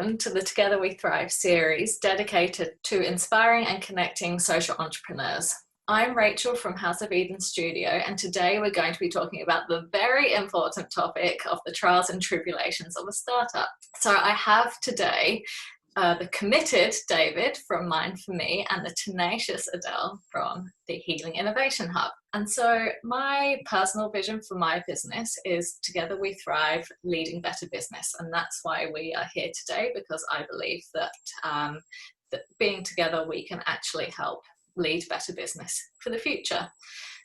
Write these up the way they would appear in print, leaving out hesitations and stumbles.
welcome to the Together We Thrive series dedicated to inspiring and connecting social entrepreneurs. I'm Rachel from House of Eden Studio, and today we're going to be talking about the very important topic of the trials and tribulations of a startup. So I have today the committed David from Mind for Me and the tenacious Adele from the Healing Innovation Hub. And so my personal vision for my business is Together We Thrive, leading better business. And that's why we are here today, because I believe that, that being together, we can actually help lead better business for the future.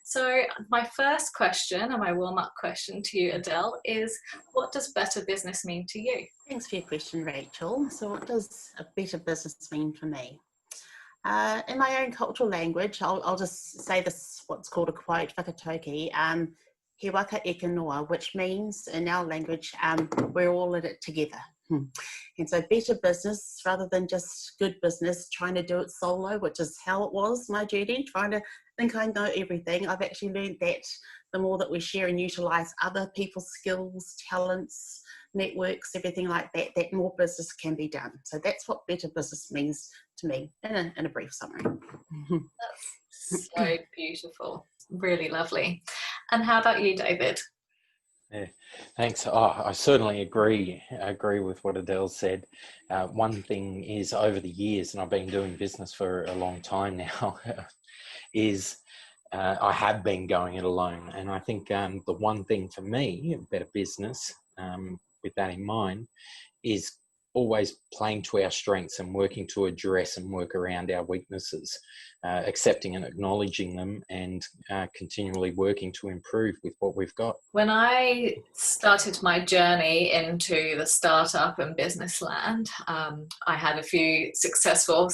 So my first question and my warm-up question to you, Adele, is what does better business mean to you? Thanks for your question, Rachel. So what does a better business mean for me? In my own cultural language, I'll just say this, what's called a quote, whakatoki, he waka eke noa, which means in our language, we're all in it together. And so better business rather than just good business, trying to do it solo, which is how it was my journey, trying to think I know everything. I've actually learned that the more that we share and utilize other people's skills, talents, networks, everything like that, that more business can be done. So that's what better business means to me in a brief summary. That's so beautiful, really lovely. And how about you, David? Yeah, thanks. I certainly agree with what Adele said. One thing is, over the years, and I've been doing business for a long time now, is I have been going it alone. And I think the one thing for me, better business, with that in mind, is always playing to our strengths and working to address and work around our weaknesses, accepting and acknowledging them, and continually working to improve with what we've got. When I started my journey into the startup and business land, I had a few successful,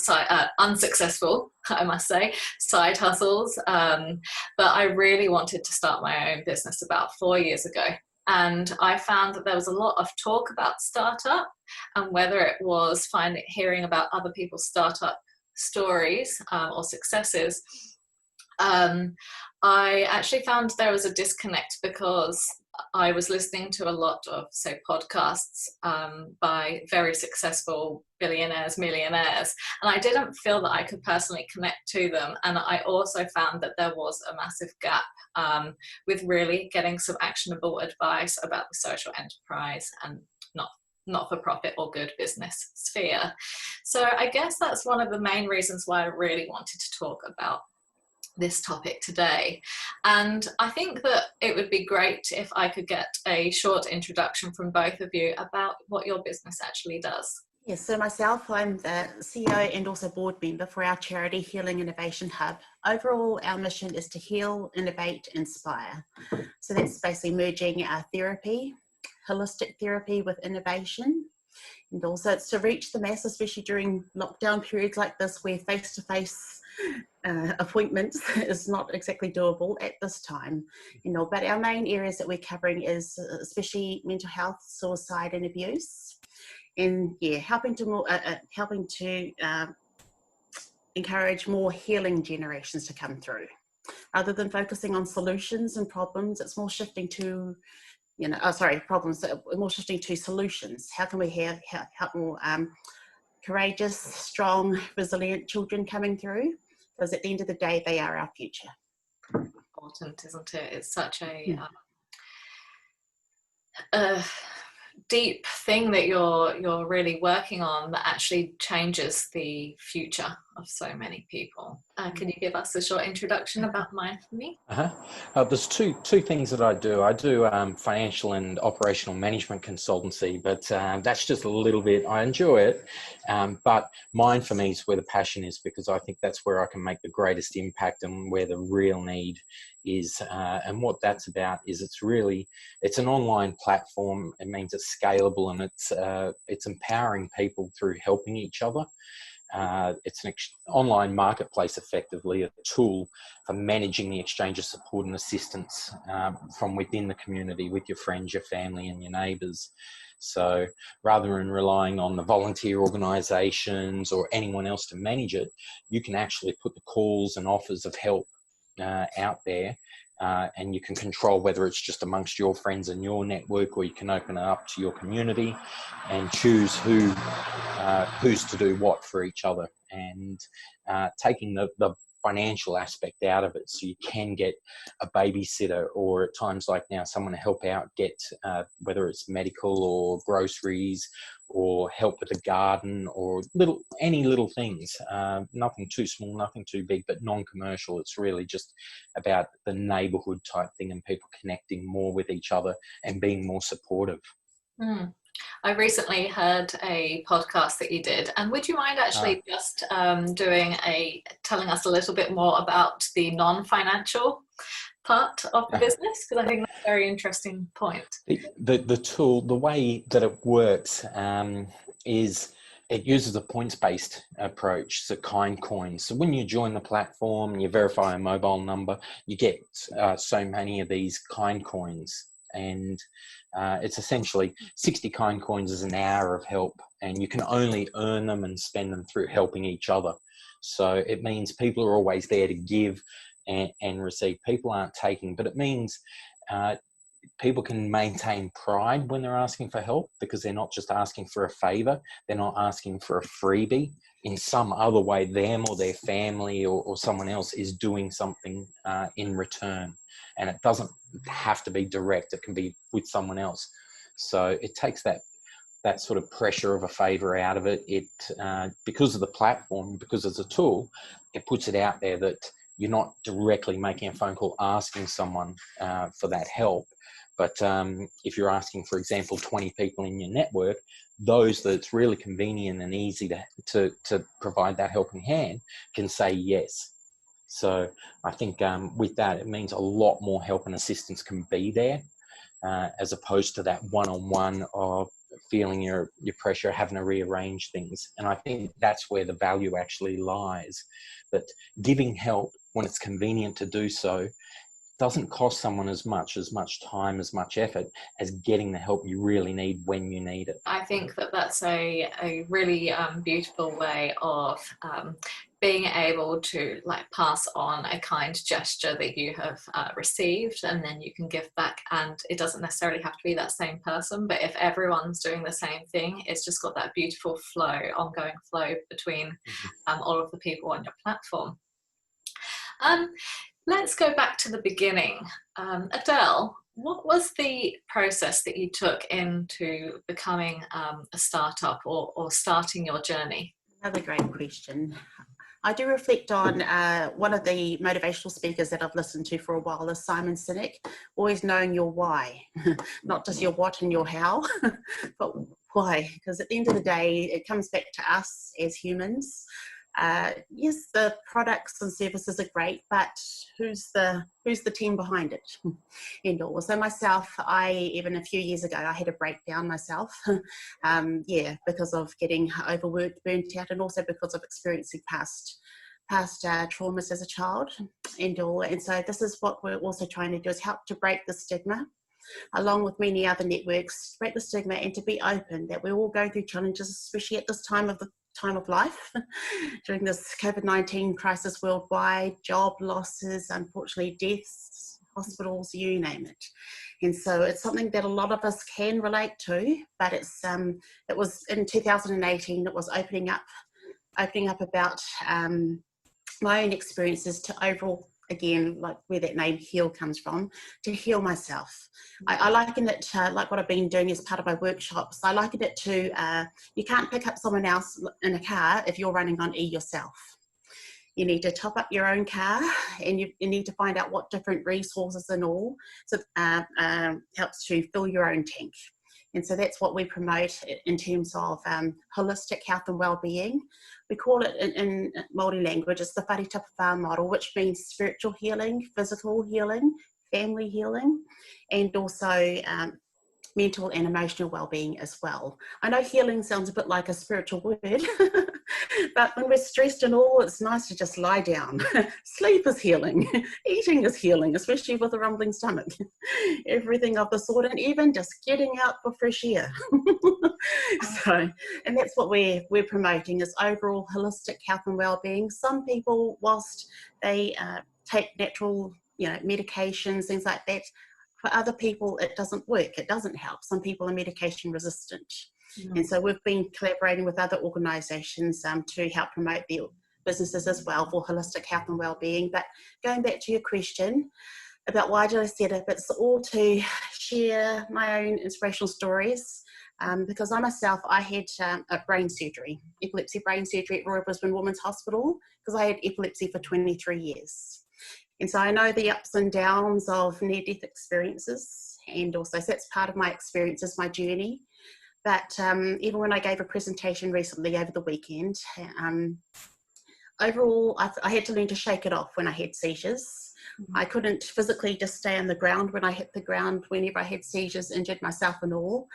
unsuccessful, I must say, side hustles, but I really wanted to start my own business about 4 years ago. And I found that there was a lot of talk about startup, and whether it was hearing about other people's startup stories or successes, I actually found there was a disconnect, because I was listening to a lot of, say, podcasts by very successful billionaires, millionaires, and I didn't feel that I could personally connect to them. And I also found that there was a massive gap with really getting some actionable advice about the social enterprise and not-for-profit or good business sphere. So I guess that's one of the main reasons why I really wanted to talk about this topic today. And I think that it would be great if I could get a short introduction from both of you about what your business actually does. Yes, so myself, I'm the CEO and also board member for our charity Healing Innovation Hub. Overall, our mission is to heal, innovate, inspire. So that's basically merging therapy, holistic therapy with innovation. And also it's to reach the mass, especially during lockdown periods like this, where face-to-face appointments is not exactly doable at this time, but our main areas that we're covering is especially mental health, suicide and abuse, and helping to encourage more healing generations to come through. Rather than focusing on solutions and problems, it's more shifting to problems, more shifting to solutions. How can we help more courageous, strong, resilient children coming through? Because at the end of the day, they are our future. Important, isn't it? It's such a deep thing that you're really working on, that actually changes the future of so many people. Can you give us a short introduction about Mind for Me? There's two things that I do. I do financial and operational management consultancy, but that's just a little bit. I enjoy it, but Mind for Me is where the passion is, because I think that's where I can make the greatest impact and where the real need is. And what that's about is it's an online platform. It means it's scalable, and it's empowering people through helping each other. It's an online marketplace, effectively a tool for managing the exchange of support and assistance from within the community with your friends, your family and your neighbours. So rather than relying on the volunteer organisations or anyone else to manage it, you can actually put the calls and offers of help out there and you can control whether it's just amongst your friends and your network, or you can open it up to your community and choose who's to do what for each other, and taking the financial aspect out of it, so you can get a babysitter, or at times like now someone to help out get whether it's medical or groceries, or help with the garden, or any little things, nothing too small, nothing too big, but non-commercial. It's really just about the neighborhood type thing and people connecting more with each other and being more supportive. I recently heard a podcast that you did, and would you mind actually just telling us a little bit more about the non-financial part of the business? Because I think that's a very interesting point. The tool, the way that it works is it uses a points-based approach, so kind coins. So when you join the platform, you verify a mobile number, you get so many of these kind coins. And it's essentially 60 kind coins is an hour of help, and you can only earn them and spend them through helping each other. So it means people are always there to give and receive. People aren't taking, but it means people can maintain pride when they're asking for help, because they're not just asking for a favor, they're not asking for a freebie. In some other way, them or their family or someone else is doing something in return. And it doesn't have to be direct, it can be with someone else. So it takes that sort of pressure of a favor out of it. It because of the platform, because it's a tool, it puts it out there that you're not directly making a phone call asking someone for that help. But if you're asking, for example, 20 people in your network, those that it's really convenient and easy to provide that helping hand can say yes. So I think with that, it means a lot more help and assistance can be there, as opposed to that one-on-one of feeling your pressure, having to rearrange things. And I think that's where the value actually lies, that giving help when it's convenient to do so doesn't cost someone as much time, as much effort as getting the help you really need when you need it. I think that's a really beautiful way of being able to pass on a kind gesture that you have received, and then you can give back, and it doesn't necessarily have to be that same person, but if everyone's doing the same thing, it's just got that beautiful ongoing flow between all of the people on your platform. Let's go back to the beginning. Adele, what was the process that you took into becoming a startup or starting your journey? Another great question. I do reflect on one of the motivational speakers that I've listened to for a while is Simon Sinek, always knowing your why, not just your what and your how, but why. Because at the end of the day, it comes back to us as humans. Yes, the products and services are great, but who's the team behind it and all? So myself, even a few years ago, I had a breakdown myself, because of getting overworked, burnt out, and also because of experiencing past traumas as a child and all. And so this is what we're also trying to do, is help to break the stigma, along with many other networks, break the stigma and to be open that we're all going through challenges, especially at this time of life during this COVID-19 crisis worldwide, job losses, unfortunately deaths, hospitals, you name it. And so it's something that a lot of us can relate to, but it was in 2018, it was opening up about my own experiences to overall, again, like where that name heal comes from, to heal myself. I liken it to, like what I've been doing as part of my workshops, I liken it to, you can't pick up someone else in a car if you're running on E yourself. You need to top up your own car, and you need to find out what different resources and all, so helps to fill your own tank. And so that's what we promote in terms of holistic health and well-being. We call it in Māori language, it's the whare whā model, which means spiritual healing, physical healing, family healing, and also mental and emotional well-being as well. I know healing sounds a bit like a spiritual word, but when we're stressed and all, it's nice to just lie down. Sleep is healing, eating is healing, especially with a rumbling stomach, everything of the sort, and even just getting out for fresh air. So, and that's what we're promoting, is overall holistic health and well-being. Some people, whilst they take natural medications, things like that. For other people, it doesn't work. It doesn't help. Some people are medication resistant. And so we've been collaborating with other organisations to help promote their businesses as well for holistic health and wellbeing. But going back to your question about why did I set up, it's all to share my own inspirational stories. Because I had a brain surgery, epilepsy brain surgery at Royal Brisbane Women's Hospital, because I had epilepsy for 23 years. And so I know the ups and downs of near-death experiences, and also so that's part of my experiences, my journey. But even when I gave a presentation recently over the weekend, overall, I had to learn to shake it off when I had seizures. I couldn't physically just stay on the ground when I hit the ground whenever I had seizures, injured myself and all.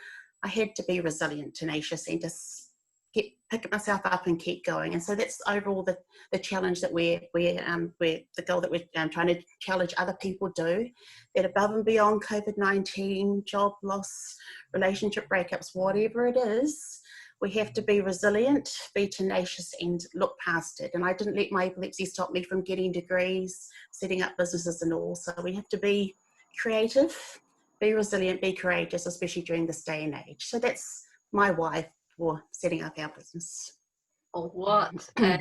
I had to be resilient, tenacious, and just pick myself up and keep going. And so that's overall the challenge that we're the goal that we're trying to challenge other people do, that above and beyond COVID-19, job loss, relationship breakups, whatever it is, we have to be resilient, be tenacious, and look past it. And I didn't let my epilepsy stop me from getting degrees, setting up businesses and all. So we have to be creative, be resilient, be courageous, especially during this day and age. So that's my why for setting up our business. What a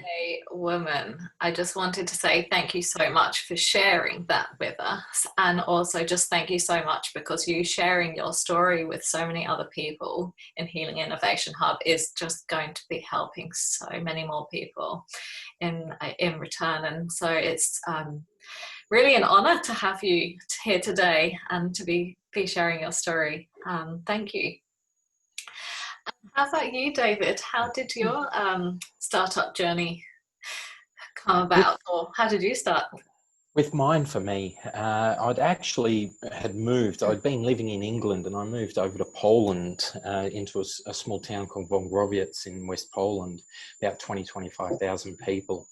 woman. I just wanted to say thank you so much for sharing that with us, and also just thank you so much because you sharing your story with so many other people in Healing Innovation Hub is just going to be helping so many more people in return. And so it's really an honor to have you here today and to be sharing your story. Thank you. How about you, David? How did your startup journey come about, or how did you start? With mine, for me, I'd actually had moved. I'd been living in England, and I moved over to Poland into a small town called Wągrowiec in West Poland, about 25,000 people.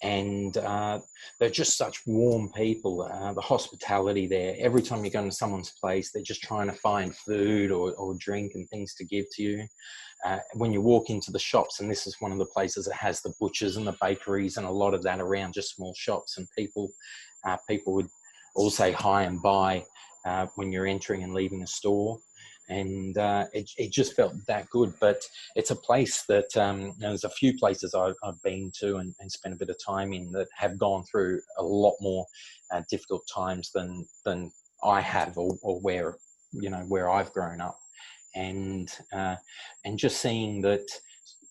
And they're just such warm people. The hospitality there, every time you go into someone's place, they're just trying to find food or drink and things to give to you. When you walk into the shops, and this is one of the places that has the butchers and the bakeries and a lot of that around, just small shops, and people would all say hi and bye when you're entering and leaving a store. And it just felt that good. But it's a place that there's a few places I've been to and spent a bit of time in that have gone through a lot more difficult times than I have, or where I've grown up. And just seeing that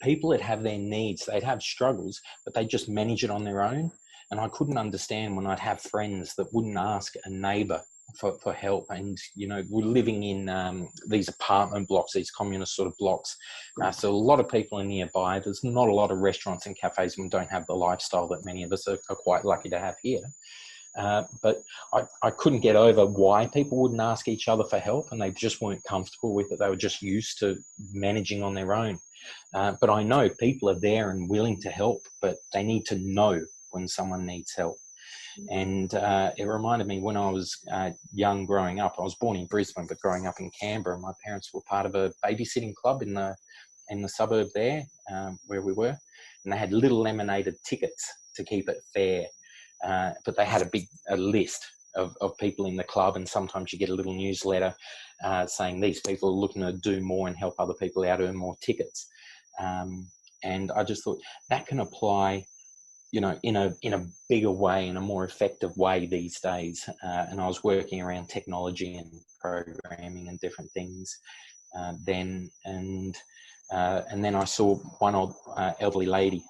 people that have their needs, they'd have struggles, but they just manage it on their own. And I couldn't understand when I'd have friends that wouldn't ask a neighbour for help. And we're living in these apartment blocks, these communist sort of blocks, so a lot of people are nearby. There's not a lot of restaurants and cafes, and we don't have the lifestyle that many of us are quite lucky to have here. But I couldn't get over why people wouldn't ask each other for help, and they just weren't comfortable with it. They were just used to managing on their own. But I know people are there and willing to help, but they need to know when someone needs help. And it reminded me when I was young growing up. I was born in Brisbane, but growing up in Canberra, my parents were part of a babysitting club in the suburb there where we were, and they had little laminated tickets to keep it fair. But they had a list of people in the club, and sometimes you get a little newsletter saying these people are looking to do more and help other people out, earn more tickets. And I just thought that can apply, in a bigger way, in a more effective way these days. And I was working around technology and programming and different things then. And then I saw one old elderly lady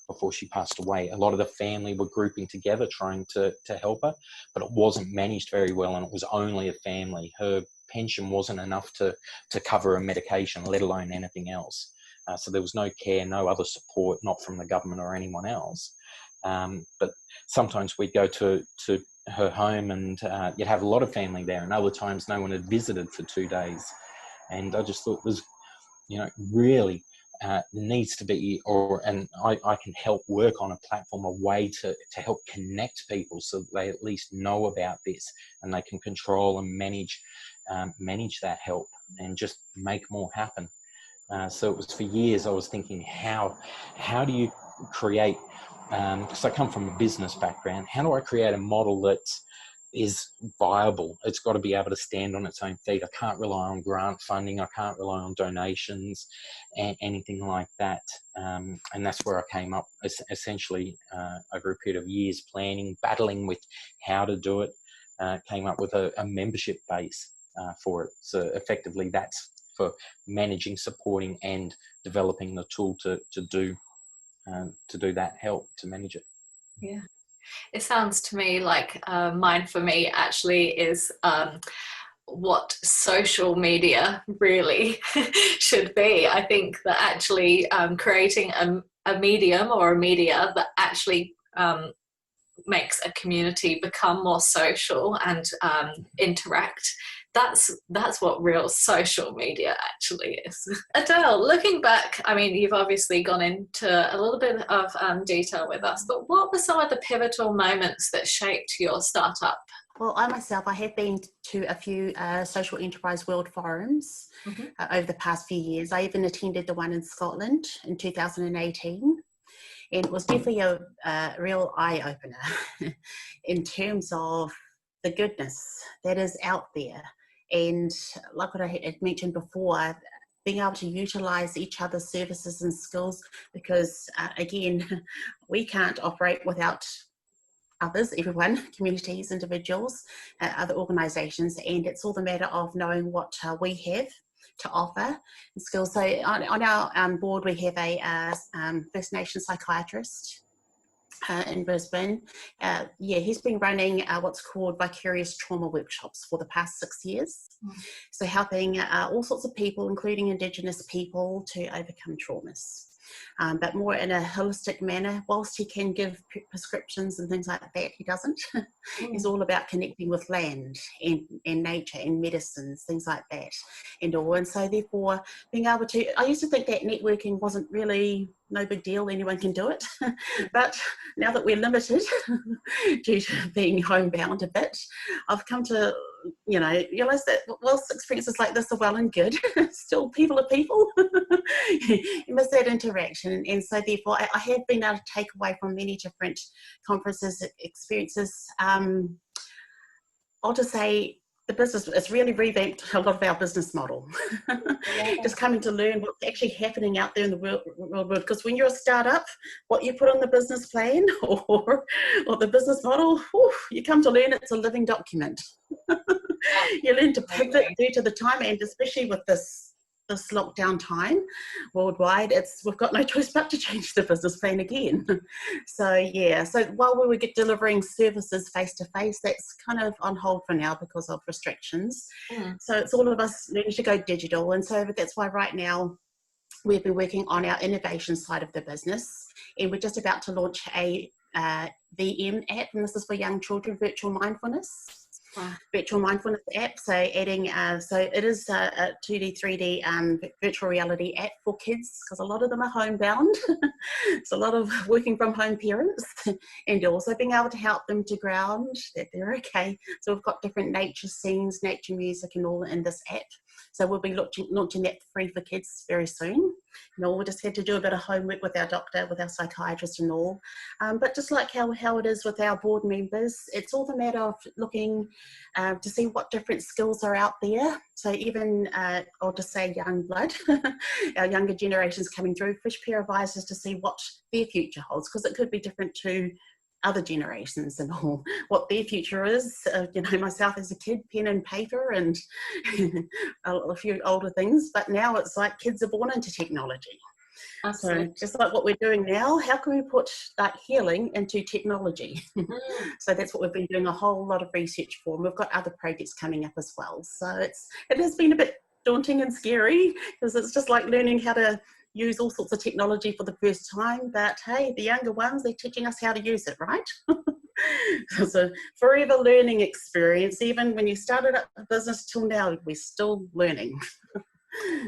before she passed away. A lot of the family were grouping together trying to help her, but it wasn't managed very well, and it was only a family. Her pension wasn't enough to cover her medication, let alone anything else. So there was no care, no other support, not from the government or anyone else. But sometimes we'd go to her home, and you'd have a lot of family there, and other times no one had visited for 2 days. And I just thought there's, really needs to be, and I can help work on a platform, a way to help connect people so that they at least know about this, and they can control and manage that help and just make more happen. So it was for years I was thinking, how do you create, because I come from a business background, how do I create a model that's is viable. It's got to be able to stand on its own feet. I can't rely on grant funding. I can't rely on donations and anything like that. And that's where I came up essentially over a period of years planning, battling with how to do it, came up with a membership base for it. So effectively that's for managing, supporting and developing the tool to do that, help to manage it. Yeah. It sounds to me like mine for me actually is what social media really should be. I think that actually creating a medium or a media that actually makes a community become more social and interact. That's what real social media actually is. Adele, looking back, I mean, you've obviously gone into a little bit of detail with us, but what were some of the pivotal moments that shaped your startup? Well, I myself, I have been to a few social enterprise world forums over the past few years. I even attended the one in Scotland in 2018. And it was definitely a real eye-opener in terms of the goodness that is out there. And like what I had mentioned before, being able to utilize each other's services and skills, because again, we can't operate without others, everyone, communities, individuals, other organizations, and it's all the matter of knowing what we have to offer and skills. So on our board, we have a First Nation psychiatrist in Brisbane. He's been running what's called vicarious trauma workshops for the past 6 years. So helping all sorts of people, including Indigenous people, to overcome traumas. But more in a holistic manner. Whilst he can give prescriptions and things like that, he doesn't. He's all about connecting with land and nature and medicines, things like that, and all. And so therefore, being able to, I used to think that networking wasn't really no big deal, anyone can do it. But now that we're limited due to being homebound a bit, I've come to realize that whilst experiences like this are well and good, still people are people. You miss that interaction. And so therefore I have been able to take away from many different conferences, experiences. I'll just say the business, it's really revamped a lot of our business model. Just coming to learn what's actually happening out there in the world. Because when you're a startup, what you put on the business plan or the business model, you come to learn it's a living document. You learn to pivot due to the time, and especially with this lockdown time worldwide, we've got no choice but to change the business plan again. So while we were delivering services face to face, that's kind of on hold for now because of restrictions. So it's all of us learning to go digital, and so that's why right now we've been working on our innovation side of the business, and we're just about to launch a VM app, and this is for young children, virtual mindfulness app. So adding, so it is a 2D, 3D virtual reality app for kids, because a lot of them are homebound. It's a lot of working from home parents, and also being able to help them to ground that they're okay. So we've got different nature scenes, nature music and all in this app. So we'll be launching that free for kids very soon. We just had to do a bit of homework with our doctor, with our psychiatrist and all. But just like how it is with our board members, it's all the matter of looking to see what different skills are out there. So even, I'll just say young blood, our younger generations coming through, fresh pair of eyes just to see what their future holds, because it could be different to other generations and all, what their future is. Myself as a kid, pen and paper and a few older things, but now it's like kids are born into technology. Absolutely. So just like what we're doing now, how can we put that healing into technology? So that's what we've been doing a whole lot of research for, and we've got other projects coming up as well. So it has been a bit daunting and scary, because it's just like learning how to use all sorts of technology for the first time, but hey, the younger ones, they're teaching us how to use it, right? It's a forever learning experience. Even when you started up a business till now, we're still learning.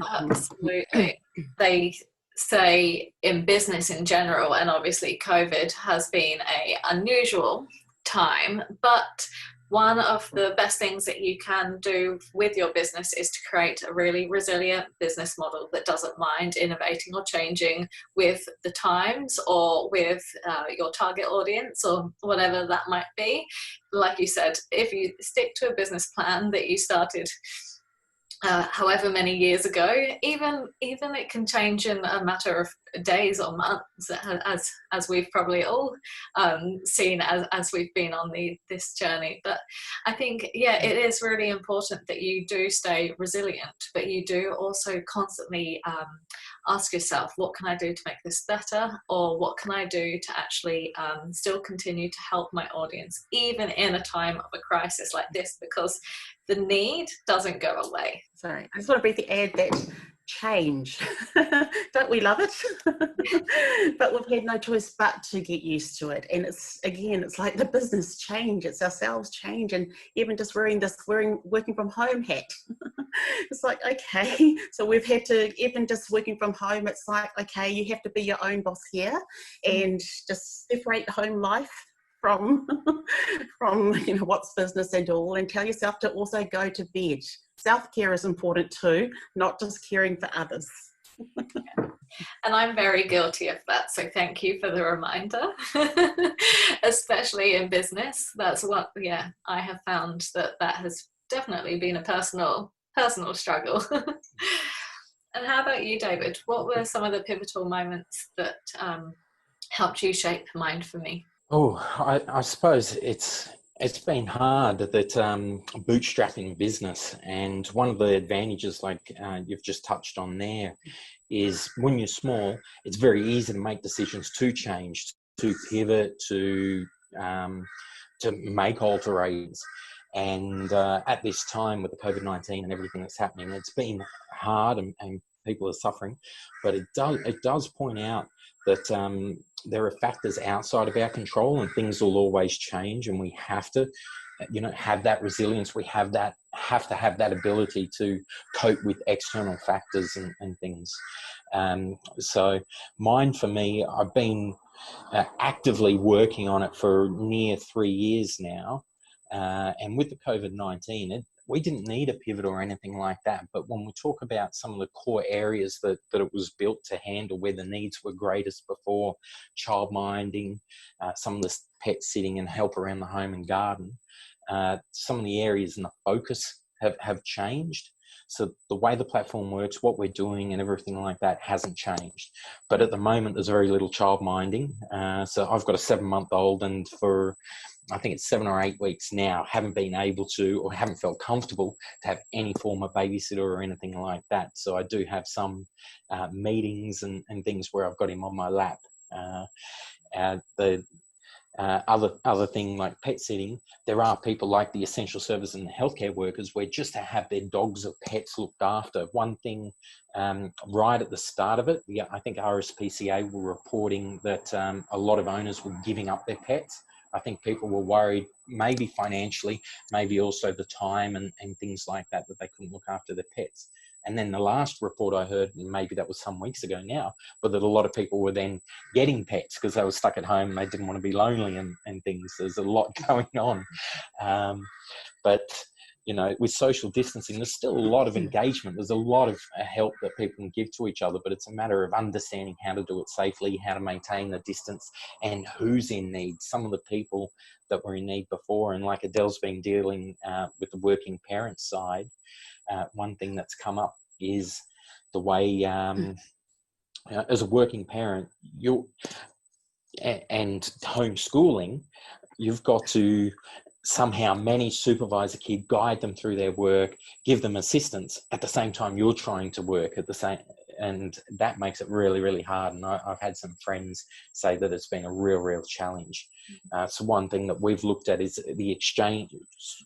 Absolutely. They say in business in general, and obviously COVID has been an unusual time, but one of the best things that you can do with your business is to create a really resilient business model that doesn't mind innovating or changing with the times or with your target audience or whatever that might be. Like you said, if you stick to a business plan that you started however many years ago, even it can change in a matter of days or months, as we've probably all seen as we've been on this journey. But I think, yeah, it is really important that you do stay resilient, but you do also constantly ask yourself, what can I do to make this better, or what can I do to actually still continue to help my audience even in a time of a crisis like this, because the need doesn't go away. Sorry, I just want to briefly add that change, don't we love it? But we've had no choice but to get used to it. And it's like the business change, it's ourselves change, and even just wearing working from home hat. It's like, okay, so we've had to, even just working from home, it's like, okay, you have to be your own boss here and just separate home life from what's business and all, and tell yourself to also go to bed. Self-care is important too, not just caring for others. And I'm very guilty of that, so thank you for the reminder. Especially in business, that's what, I have found that has definitely been a personal struggle. And how about you, David? What were some of the pivotal moments that helped you shape Mind for Me? Oh, I suppose it's been hard that bootstrapping business, and one of the advantages, like you've just touched on there, is when you're small, it's very easy to make decisions to change, to pivot, to make alterations. And at this time with the COVID-19 and everything that's happening, it's been hard and people are suffering. But it does point out that there are factors outside of our control, and things will always change, and we have to have that resilience. We have to have that ability to cope with external factors and things. So Mind for Me, I've been actively working on it for near 3 years now. And with the COVID-19, we didn't need a pivot or anything like that. But when we talk about some of the core areas that it was built to handle, where the needs were greatest before, child minding, some of the pet sitting and help around the home and garden, some of the areas and the focus have changed. So the way the platform works, what we're doing and everything like that hasn't changed. But at the moment, there's very little child minding. So I've got a 7-month-old, and for I think it's 7 or 8 weeks now, haven't been able to, or haven't felt comfortable to have any form of babysitter or anything like that. So I do have some meetings and things where I've got him on my lap. Other thing like pet sitting, there are people like the essential service and the healthcare workers where just to have their dogs or pets looked after. One thing right at the start of it, I think RSPCA were reporting that a lot of owners were giving up their pets. I think people were worried, maybe financially, maybe also the time and things like that they couldn't look after their pets. And then the last report I heard, maybe that was some weeks ago now, but that a lot of people were then getting pets because they were stuck at home and they didn't want to be lonely and things. There's a lot going on. But with social distancing, there's still a lot of engagement. There's a lot of help that people can give to each other, but it's a matter of understanding how to do it safely, how to maintain the distance, and who's in need. Some of the people that were in need before, and like Adele's been dealing with the working parent side, one thing that's come up is the way, as a working parent, and homeschooling, you've got to somehow manage, supervise a kid, guide them through their work, give them assistance at the same time you're trying to work at the same, and that makes it really, really hard. And I've had some friends say that it's been a real challenge. So one thing that we've looked at is the exchange,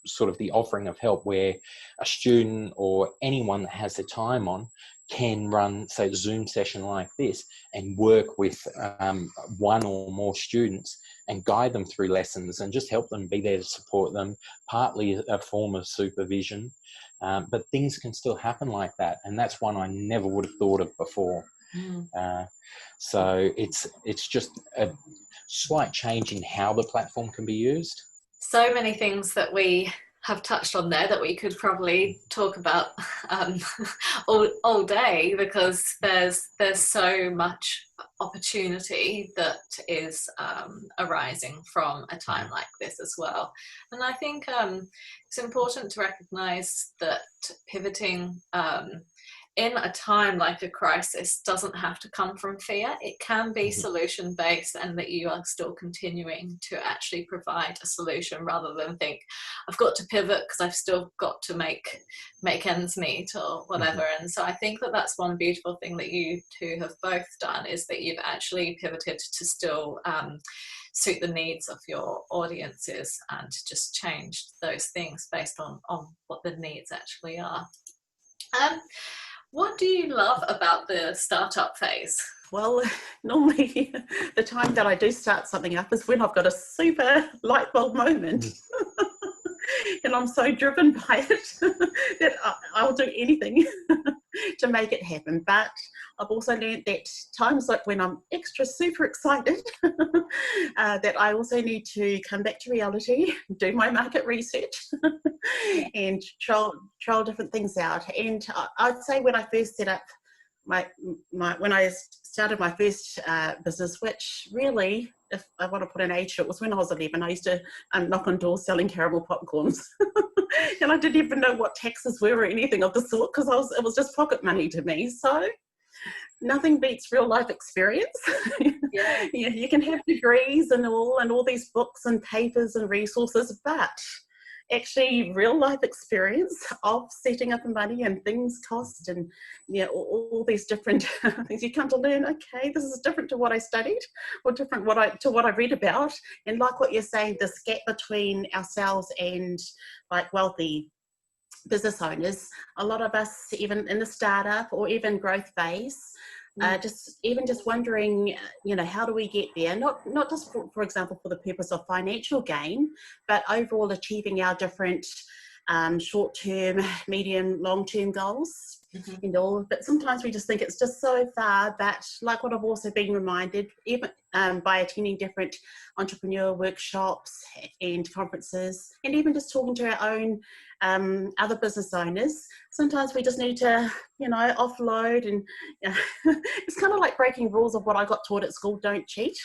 sort of the offering of help, where a student or anyone that has the time on can run, say, a Zoom session like this and work with one or more students and guide them through lessons and just help them, be there to support them, partly a form of supervision. But things can still happen like that. And that's one I never would have thought of before. So it's just a slight change in how the platform can be used. so many things that we have touched on there that we could probably talk about all day, because there's so much opportunity that is arising from a time like this as well. And I think it's important to recognize that pivoting in a time like a crisis doesn't have to come from fear. It can be solution based, and that you are still continuing to actually provide a solution rather than think, I've got to pivot because I've still got to make ends meet or whatever. And so I think that that's one beautiful thing that you two have both done, is that you've actually pivoted to still suit the needs of your audiences and just changed those things based on what the needs actually are. What do you love about the startup phase? Well, normally the time that I do start something up is when I've got a super light bulb moment. And I'm so driven by it that I'll do anything to make it happen. But I've also learned that times like when I'm extra super excited, that I also need to come back to reality, do my market research, and trial different things out. And I'd say when I first set up when I started my first business, which really, if I want to put an age to it, was when I was 11. I used to knock on doors selling caramel popcorns. And I didn't even know what taxes were or anything of the sort, because it was just pocket money to me. So nothing beats real life experience. Yeah, you can have degrees and all these books and papers and resources, but actually real life experience of setting up money and things cost, and all these different things you come to learn. Okay, this is different to what I studied, or different to what I read about. And like what you're saying, this gap between ourselves and like wealthy business owners, a lot of us, even in the startup or even growth phase, just wondering, how do we get there? Not just for example for the purpose of financial gain, but overall achieving our different short-term, medium, long-term goals. And all. But sometimes we just think it's just so far that, like what I've also been reminded, even by attending different entrepreneur workshops and conferences, and even just talking to our own other business owners, sometimes we just need to, offload. And it's kind of like breaking rules of what I got taught at school: don't cheat.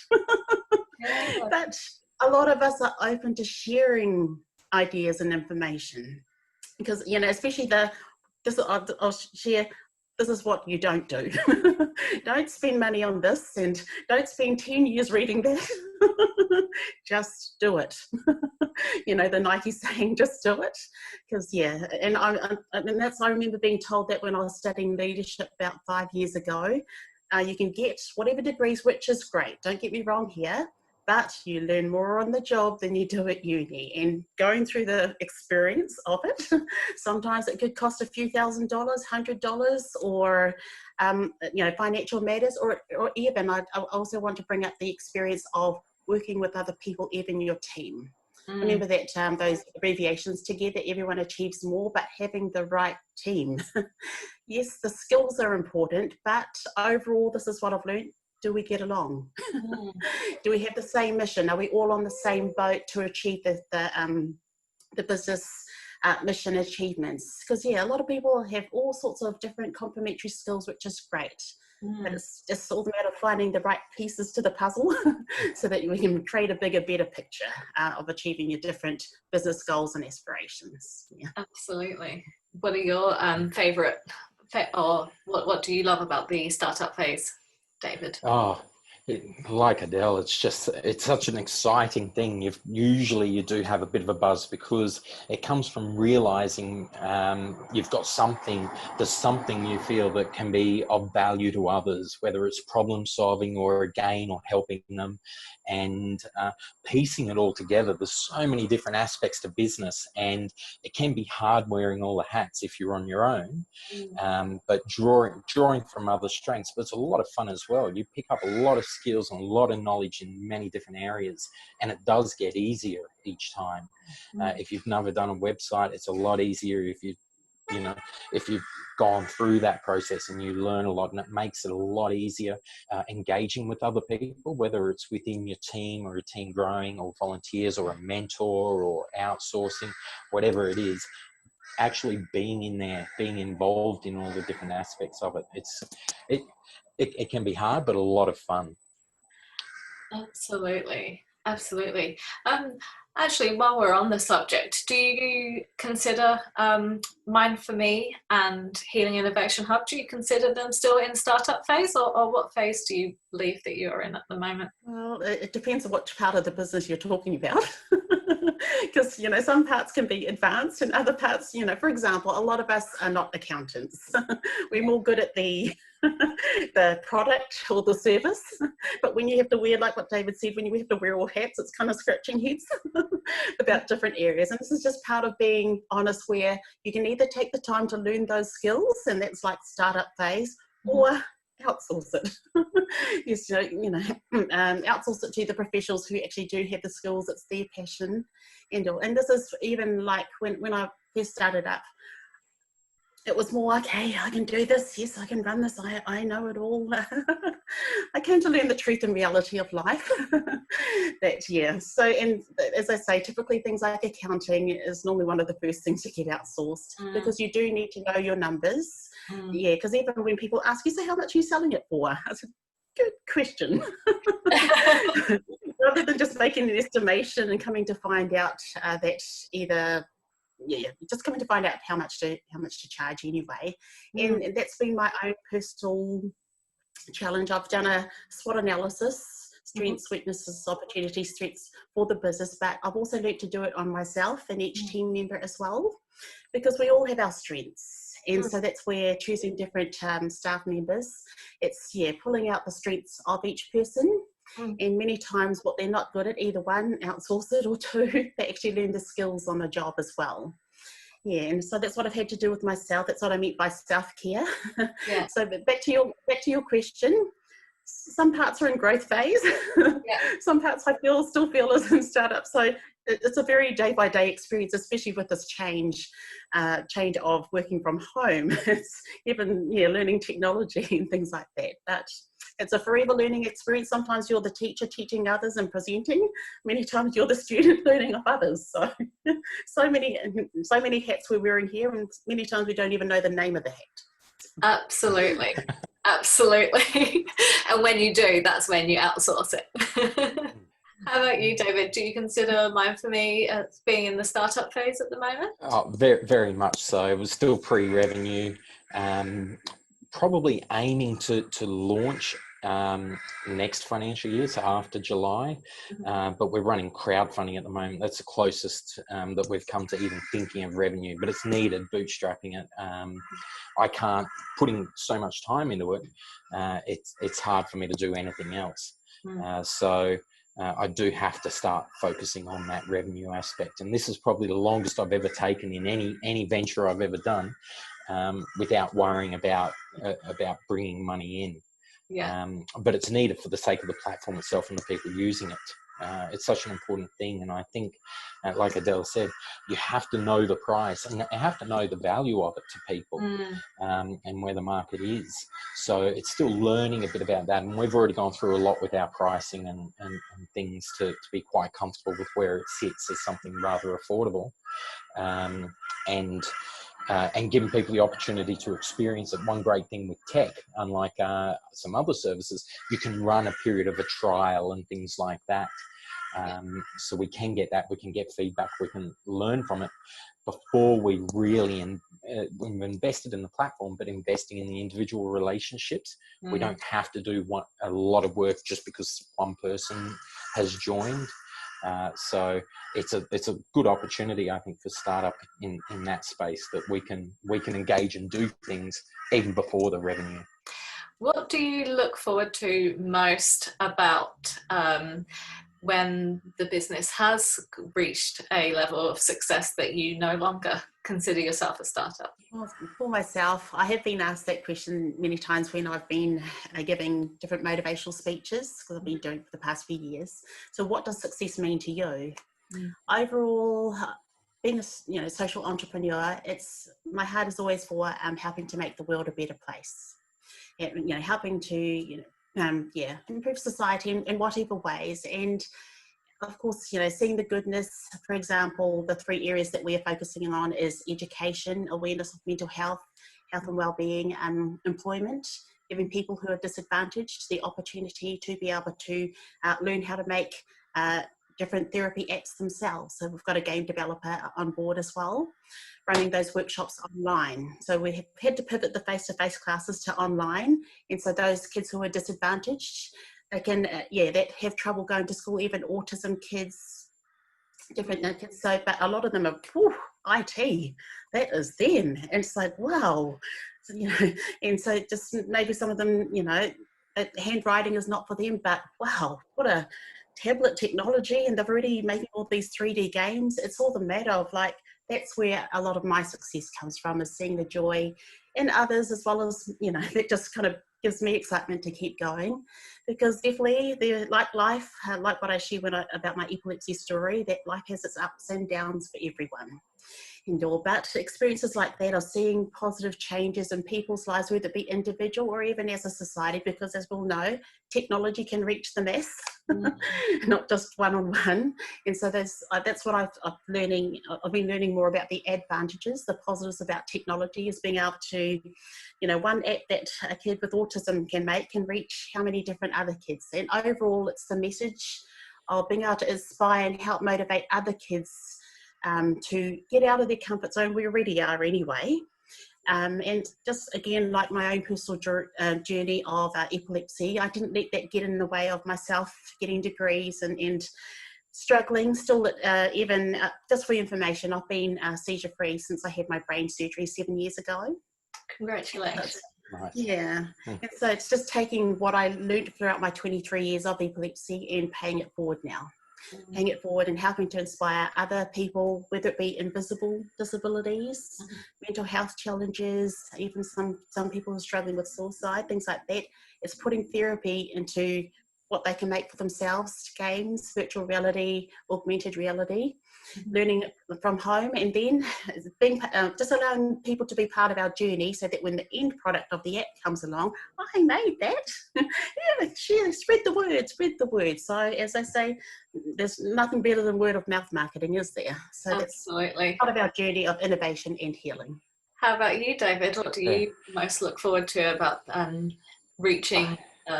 Yeah. But a lot of us are open to sharing ideas and information, because especially I'll share, this is what you don't do. Don't spend money on this, and don't spend 10 years reading that. Just do it. The Nike saying, just do it. Because and I remember being told that when I was studying leadership about 5 years ago. You can get whatever degrees, which is great, don't get me wrong here, but you learn more on the job than you do at uni. And going through the experience of it, sometimes it could cost a few $1,000s, $100, or financial matters, or even I also want to bring up the experience of working with other people, even your team. Remember that those abbreviations: together everyone achieves more, but having the right team. Yes, the skills are important, but overall, this is what I've learned: do we get along? Do we have the same mission? Are we all on the same boat to achieve the business mission achievements? Because a lot of people have all sorts of different complementary skills, which is great. But it's just all the matter of finding the right pieces to the puzzle so that we can create a bigger, better picture of achieving your different business goals and aspirations. Yeah. Absolutely. What are your favourite, or what do you love about the startup phase, David? Like Adele, it's such an exciting thing. You do have a bit of a buzz, because it comes from realizing you've got there's something you feel that can be of value to others, whether it's problem solving or a gain or helping them, and piecing it all together. There's so many different aspects to business, and it can be hard wearing all the hats if you're on your own, but drawing from other strengths. But it's a lot of fun as well. You pick up a lot of skills and a lot of knowledge in many different areas, and it does get easier each time. If you've never done a website, it's a lot easier. If you've you know, if you've gone through that process and you learn a lot, and it makes it a lot easier engaging with other people, whether it's within your team or a team growing or volunteers or a mentor or outsourcing, whatever it is, actually being in there, being involved in all the different aspects of it. It can be hard, but a lot of fun. Absolutely. Absolutely. Actually, while we're on the subject, do you consider Mind for Me and Healing Innovation Hub, do you consider them still in startup phase, or what phase do you believe that you're in at the moment? Well, it depends on which part of the business you're talking about. Because, you know, some parts can be advanced and other parts, you know, for example, a lot of us are not accountants. We're more good at the product or the service. But when you have to wear, like what David said, when you have to wear all hats, it's kind of scratching heads about different areas. And this is just part of being honest, where you can either take the time to learn those skills, and that's like startup phase, or outsource it. Yes, you know, outsource it to the professionals who actually do have the skills. It's their passion and all. And this is even like when I first started up, it was more, okay, I can do this. Yes, I can run this. I know it all. I came to learn the truth and reality of life. So, and as I say, typically things like accounting is normally one of the first things to get outsourced, because you do need to know your numbers. Yeah, because even when people ask you, so how much are you selling it for? I said, good question. Rather than just making an estimation and coming to find out that either, just coming to find out how much to charge anyway. And that's been my own personal challenge. I've done a SWOT analysis, strengths, weaknesses, opportunities, threats for the business, but I've also learned to do it on myself and each team member as well, because we all have our strengths. And so that's where choosing different staff members, it's pulling out the strengths of each person. And many times what they're not good at, either one, outsource it, or two, they actually learn the skills on the job as well. Yeah, and so that's what I've had to do with myself. That's what I mean by self-care. Yeah. So back to your question. Some parts are in growth phase. Some parts I still feel is in startup. So it's a very day-by-day experience, especially with this change of working from home. It's even learning technology and things like that. But it's a forever learning experience. Sometimes you're the teacher teaching others and presenting. Many times you're the student learning off others. So so many hats we're wearing here, and many times we don't even know the name of the hat. Absolutely. Absolutely. And when you do, that's when you outsource it. How about you, David? Do you consider Mind for Me as being in the startup phase at the moment? Oh, very, very much so. It was still pre-revenue, probably aiming to launch next financial year, so after July, but we're running crowdfunding at the moment. That's the closest that we've come to even thinking of revenue, but it's needed, bootstrapping it. I can't, putting so much time into it, it's hard for me to do anything else. So I do have to start focusing on that revenue aspect, and this is probably the longest I've ever taken in any venture I've ever done, without worrying about bringing money in. But it's needed for the sake of the platform itself and the people using it. It's such an important thing, and I think, like Adele said, you have to know the price and you have to know the value of it to people, and where the market is. So it's still learning a bit about that, and we've already gone through a lot with our pricing and things to be quite comfortable with where it sits as something rather affordable, and giving people the opportunity to experience it. One great thing with tech, unlike some other services, you can run a period of a trial and things like that. So we can get that, we can get feedback, we can learn from it before we really we've invested in the platform, but investing in the individual relationships. We don't have to do a lot of work just because one person has joined. So it's a good opportunity, I think, for startup in that space, that we can engage and do things even before the revenue. What do you look forward to most about when the business has reached a level of success that you no longer consider yourself a startup? Well, for myself, I have been asked that question many times when I've been giving different motivational speeches, because I've been doing it for the past few years. So what does success mean to you? Overall, being a social entrepreneur, my heart is always for helping to make the world a better place. Helping to improve society in whatever ways. And of course, seeing the goodness. For example, the 3 areas that we are focusing on is education, awareness of mental health, health and well-being, employment, giving people who are disadvantaged the opportunity to be able to learn how to make different therapy apps themselves. So we've got a game developer on board as well, running those workshops online. So we have had to pivot the face-to-face classes to online. And so those kids who are disadvantaged, they can, that have trouble going to school, even autism kids, different kids. So, but a lot of them are, IT, that is them. And it's like, wow. So, and so just maybe some of them, handwriting is not for them, but wow, what a tablet technology, and they're already making all these 3D games. It's all the matter of that's where a lot of my success comes from, is seeing the joy in others, as well as, that just kind of gives me excitement to keep going, because definitely they're like life, like what I shared about my epilepsy story, that life has its ups and downs for everyone. But experiences like that of seeing positive changes in people's lives, whether it be individual or even as a society, because as we'll know, technology can reach the mass, not just one-on-one. And so that's what I've been learning more about the advantages, the positives about technology, is being able to, one app that a kid with autism can make can reach how many different other kids. And overall, it's the message of being able to inspire and help motivate other kids to get out of their comfort zone. We already are anyway. And just again, like my own personal journey of epilepsy, I didn't let that get in the way of myself getting degrees and struggling still. Even just for information, I've been seizure free since I had my brain surgery 7 years ago. Congratulations. Nice. Yeah. And so it's just taking what I learned throughout my 23 years of epilepsy and paying it forward now. Paying it forward and helping to inspire other people, whether it be invisible disabilities, mental health challenges, even some people who are struggling with suicide, things like that. It's putting therapy into what they can make for themselves, games, virtual reality, augmented reality, learning from home, and then being just allowing people to be part of our journey, so that when the end product of the app comes along, I made that. Spread the word. So as I say, there's nothing better than word of mouth marketing, is there? So absolutely. That's part of our journey of innovation and healing. How about you, David? What do you most look forward to about reaching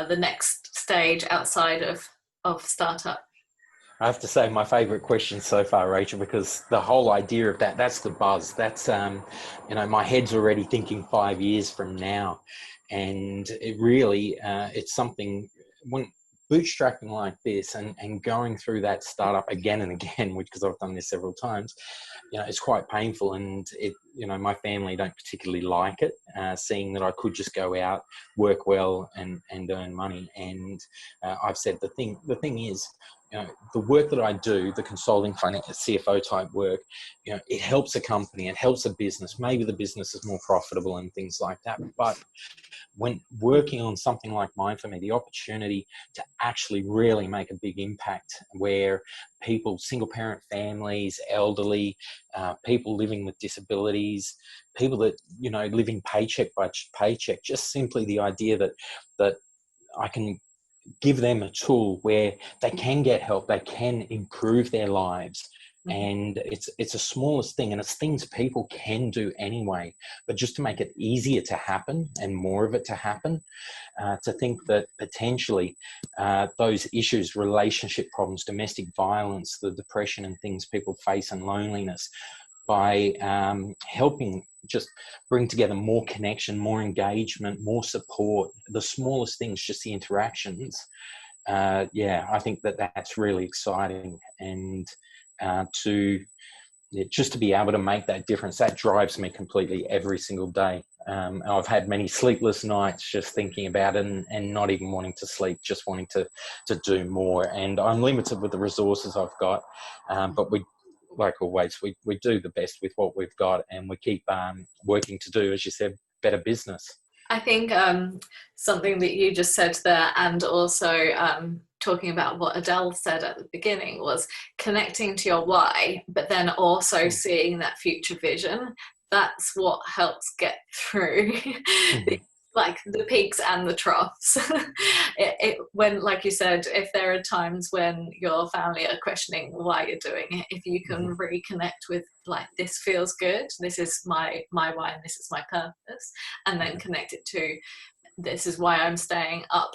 the next stage outside of startup? I have to say, my favourite question so far, Rachel, because the whole idea of that's the buzz. That's, my head's already thinking 5 years from now. And it really, it's something, when bootstrapping like this and going through that startup again and again, because I've done this several times, it's quite painful. And my family don't particularly like it, seeing that I could just go out, work well and earn money. And I've said the thing is, the work that I do, the consulting CFO type work, it helps a company, it helps a business. Maybe the business is more profitable and things like that. But when working on something like mine, for me, the opportunity to actually really make a big impact, where people, single parent families, elderly, people living with disabilities, people that, living paycheck by paycheck, just simply the idea that I can give them a tool where they can get help, they can improve their lives. And it's the smallest thing, and it's things people can do anyway, but just to make it easier to happen and more of it to happen, to think that potentially those issues, relationship problems, domestic violence, the depression and things people face, and loneliness, by helping just bring together more connection, more engagement, more support, the smallest things, just the interactions. I think that's really exciting. And just to be able to make that difference, that drives me completely every single day. I've had many sleepless nights just thinking about it, and not even wanting to sleep, just wanting to do more. And I'm limited with the resources I've got, but like always, we do the best with what we've got, and we keep working to do, as you said, better business. I think something that you just said there, and also talking about what Adele said at the beginning, was connecting to your why, but then also seeing that future vision. That's what helps get through like the peaks and the troughs. When, like you said, if there are times when your family are questioning why you're doing it, if you can reconnect with like, this feels good, this is my why and this is my purpose, and then connect it to, this is why I'm staying up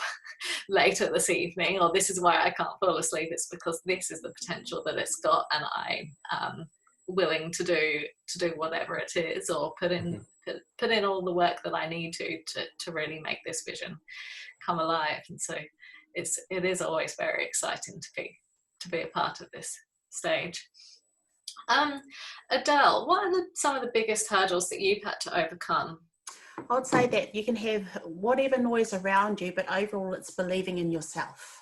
later this evening, or this is why I can't fall asleep, it's because this is the potential that it's got, and I'm willing to do whatever it is, or put in all the work that I need to really make this vision come alive. And so it is always very exciting to be a part of this stage. Adele, what are some of the biggest hurdles that you've had to overcome? I would say that you can have whatever noise around you, but overall it's believing in yourself.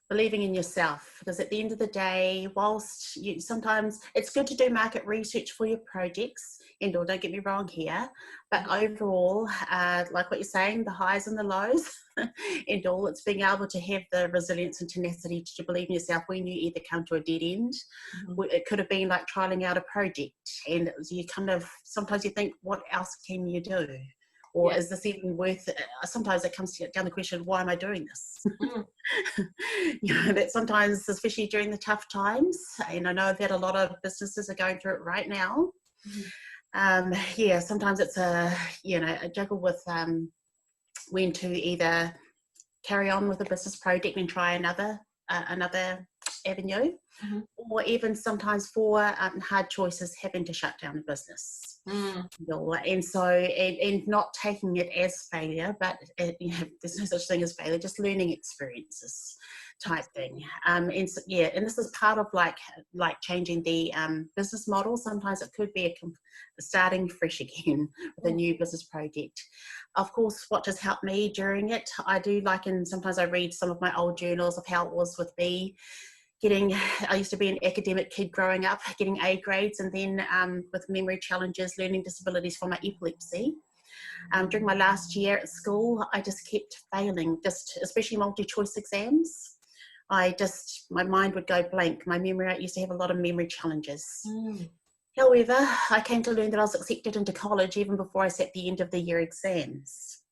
Believing in yourself, because at the end of the day, whilst you sometimes it's good to do market research for your projects, and or don't get me wrong here, but overall, like what you're saying, the highs and the lows, and all, it's being able to have the resilience and tenacity to believe in yourself when you either come to a dead end. It could have been like trialing out a project, and it was, you kind of, sometimes you think, what else can you do? Or is this even worth it? Sometimes it comes down to the question, why am I doing this? You know, that sometimes, especially during the tough times, and I know that a lot of businesses are going through it right now. Sometimes it's a juggle with when to either carry on with a business project and try another avenue, or even sometimes for hard choices, having to shut down a business. And so, and not taking it as failure, but there's no such thing as failure, just learning experiences type thing. And this is part of like changing the business model. Sometimes it could be starting fresh again with a new business project. Of course, what has helped me during it, I do like, and sometimes I read some of my old journals of how it was with me. I used to be an academic kid growing up, getting A grades, and then with memory challenges, learning disabilities from my epilepsy. During my last year at school, I just kept failing, especially multi-choice exams. My mind would go blank. I used to have a lot of memory challenges. However, I came to learn that I was accepted into college even before I sat the end of the year exams.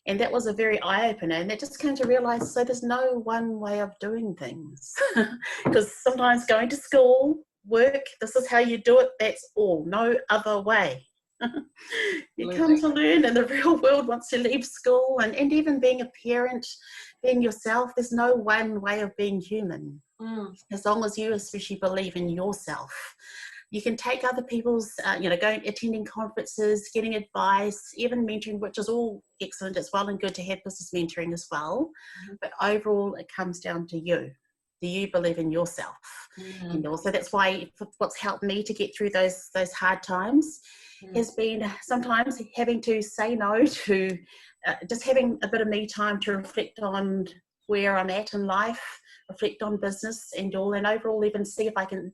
And that was a very eye-opener, and that just came to realise, so there's no one way of doing things. Because sometimes going to school, work, this is how you do it, that's all, no other way. You come to learn in the real world once you leave school, and even being a parent, being yourself, there's no one way of being human. As long as you especially believe in yourself. You can take other people's, going, attending conferences, getting advice, even mentoring, which is all excellent. It's well and good to have business mentoring as well. But overall, it comes down to you. Do you believe in yourself? And also that's why what's helped me to get through those hard times has been sometimes having to say no to just having a bit of me time to reflect on where I'm at in life, reflect on business and all, and overall even see if I can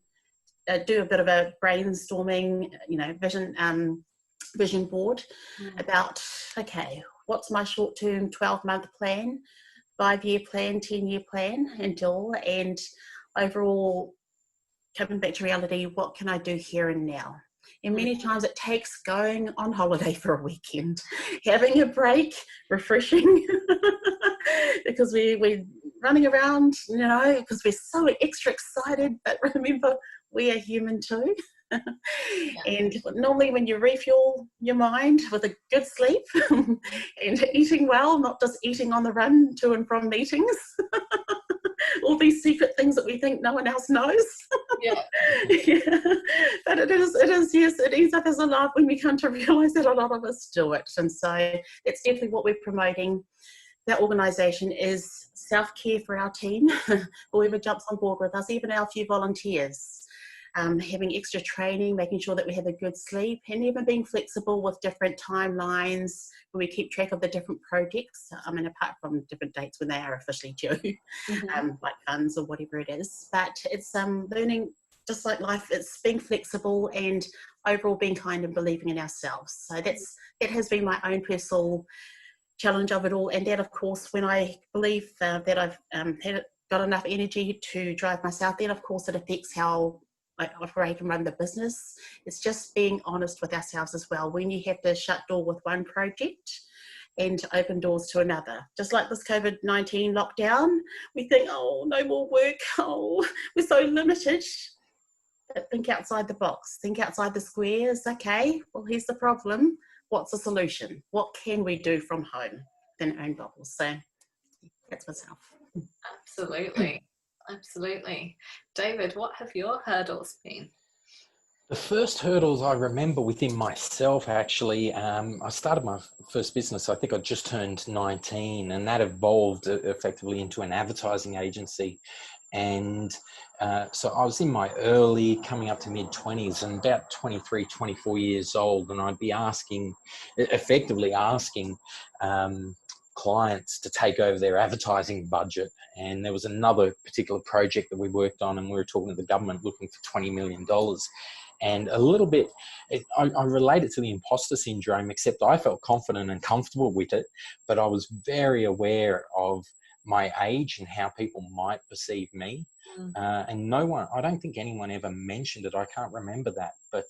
do a bit of a brainstorming, vision board about, okay, what's my short-term 12-month plan, 5-year plan, 10-year plan, and overall coming back to reality, what can I do here and now? And many times it takes going on holiday for a weekend, having a break, refreshing, because we're running around, because we're so extra excited, but remember, we are human too. And normally when you refuel your mind with a good sleep and eating well, not just eating on the run to and from meetings, all these secret things that we think no one else knows. But it is, yes, it ends up as a laugh when we come to realise that a lot of us do it. And so that's definitely what we're promoting. That organisation is self-care for our team, whoever jumps on board with us, even our few volunteers. Having extra training, making sure that we have a good sleep, and even being flexible with different timelines when we keep track of the different projects. Apart from different dates when they are officially due, like funds or whatever it is. But it's learning, just like life, it's being flexible and overall being kind and believing in ourselves. So that has been my own personal challenge of it all. And then, of course, when I believe that I've got enough energy to drive myself, then, of course, it affects how I operate and run the business. It's just being honest with ourselves as well. When you have to shut door with one project and open doors to another. Just like this COVID-19 lockdown, we think, oh, no more work, oh, we're so limited. But think outside the box, think outside the squares. Okay, well, here's the problem. What's the solution? What can we do from home within our own bubbles? So that's myself. Absolutely. Absolutely. David, what have your hurdles been? The first hurdles I remember within myself, actually, I started my first business, I think I just turned 19, and that evolved effectively into an advertising agency. And so I was in my early, coming up to mid-20s, and about 23, 24 years old, and I'd be effectively asking clients to take over their advertising budget. And there was another particular project that we worked on, and we were talking to the government looking for $20 million. And a little bit, I relate it to the imposter syndrome, except I felt confident and comfortable with it, but I was very aware of my age and how people might perceive me. And no one, I don't think anyone ever mentioned it. I can't remember that, but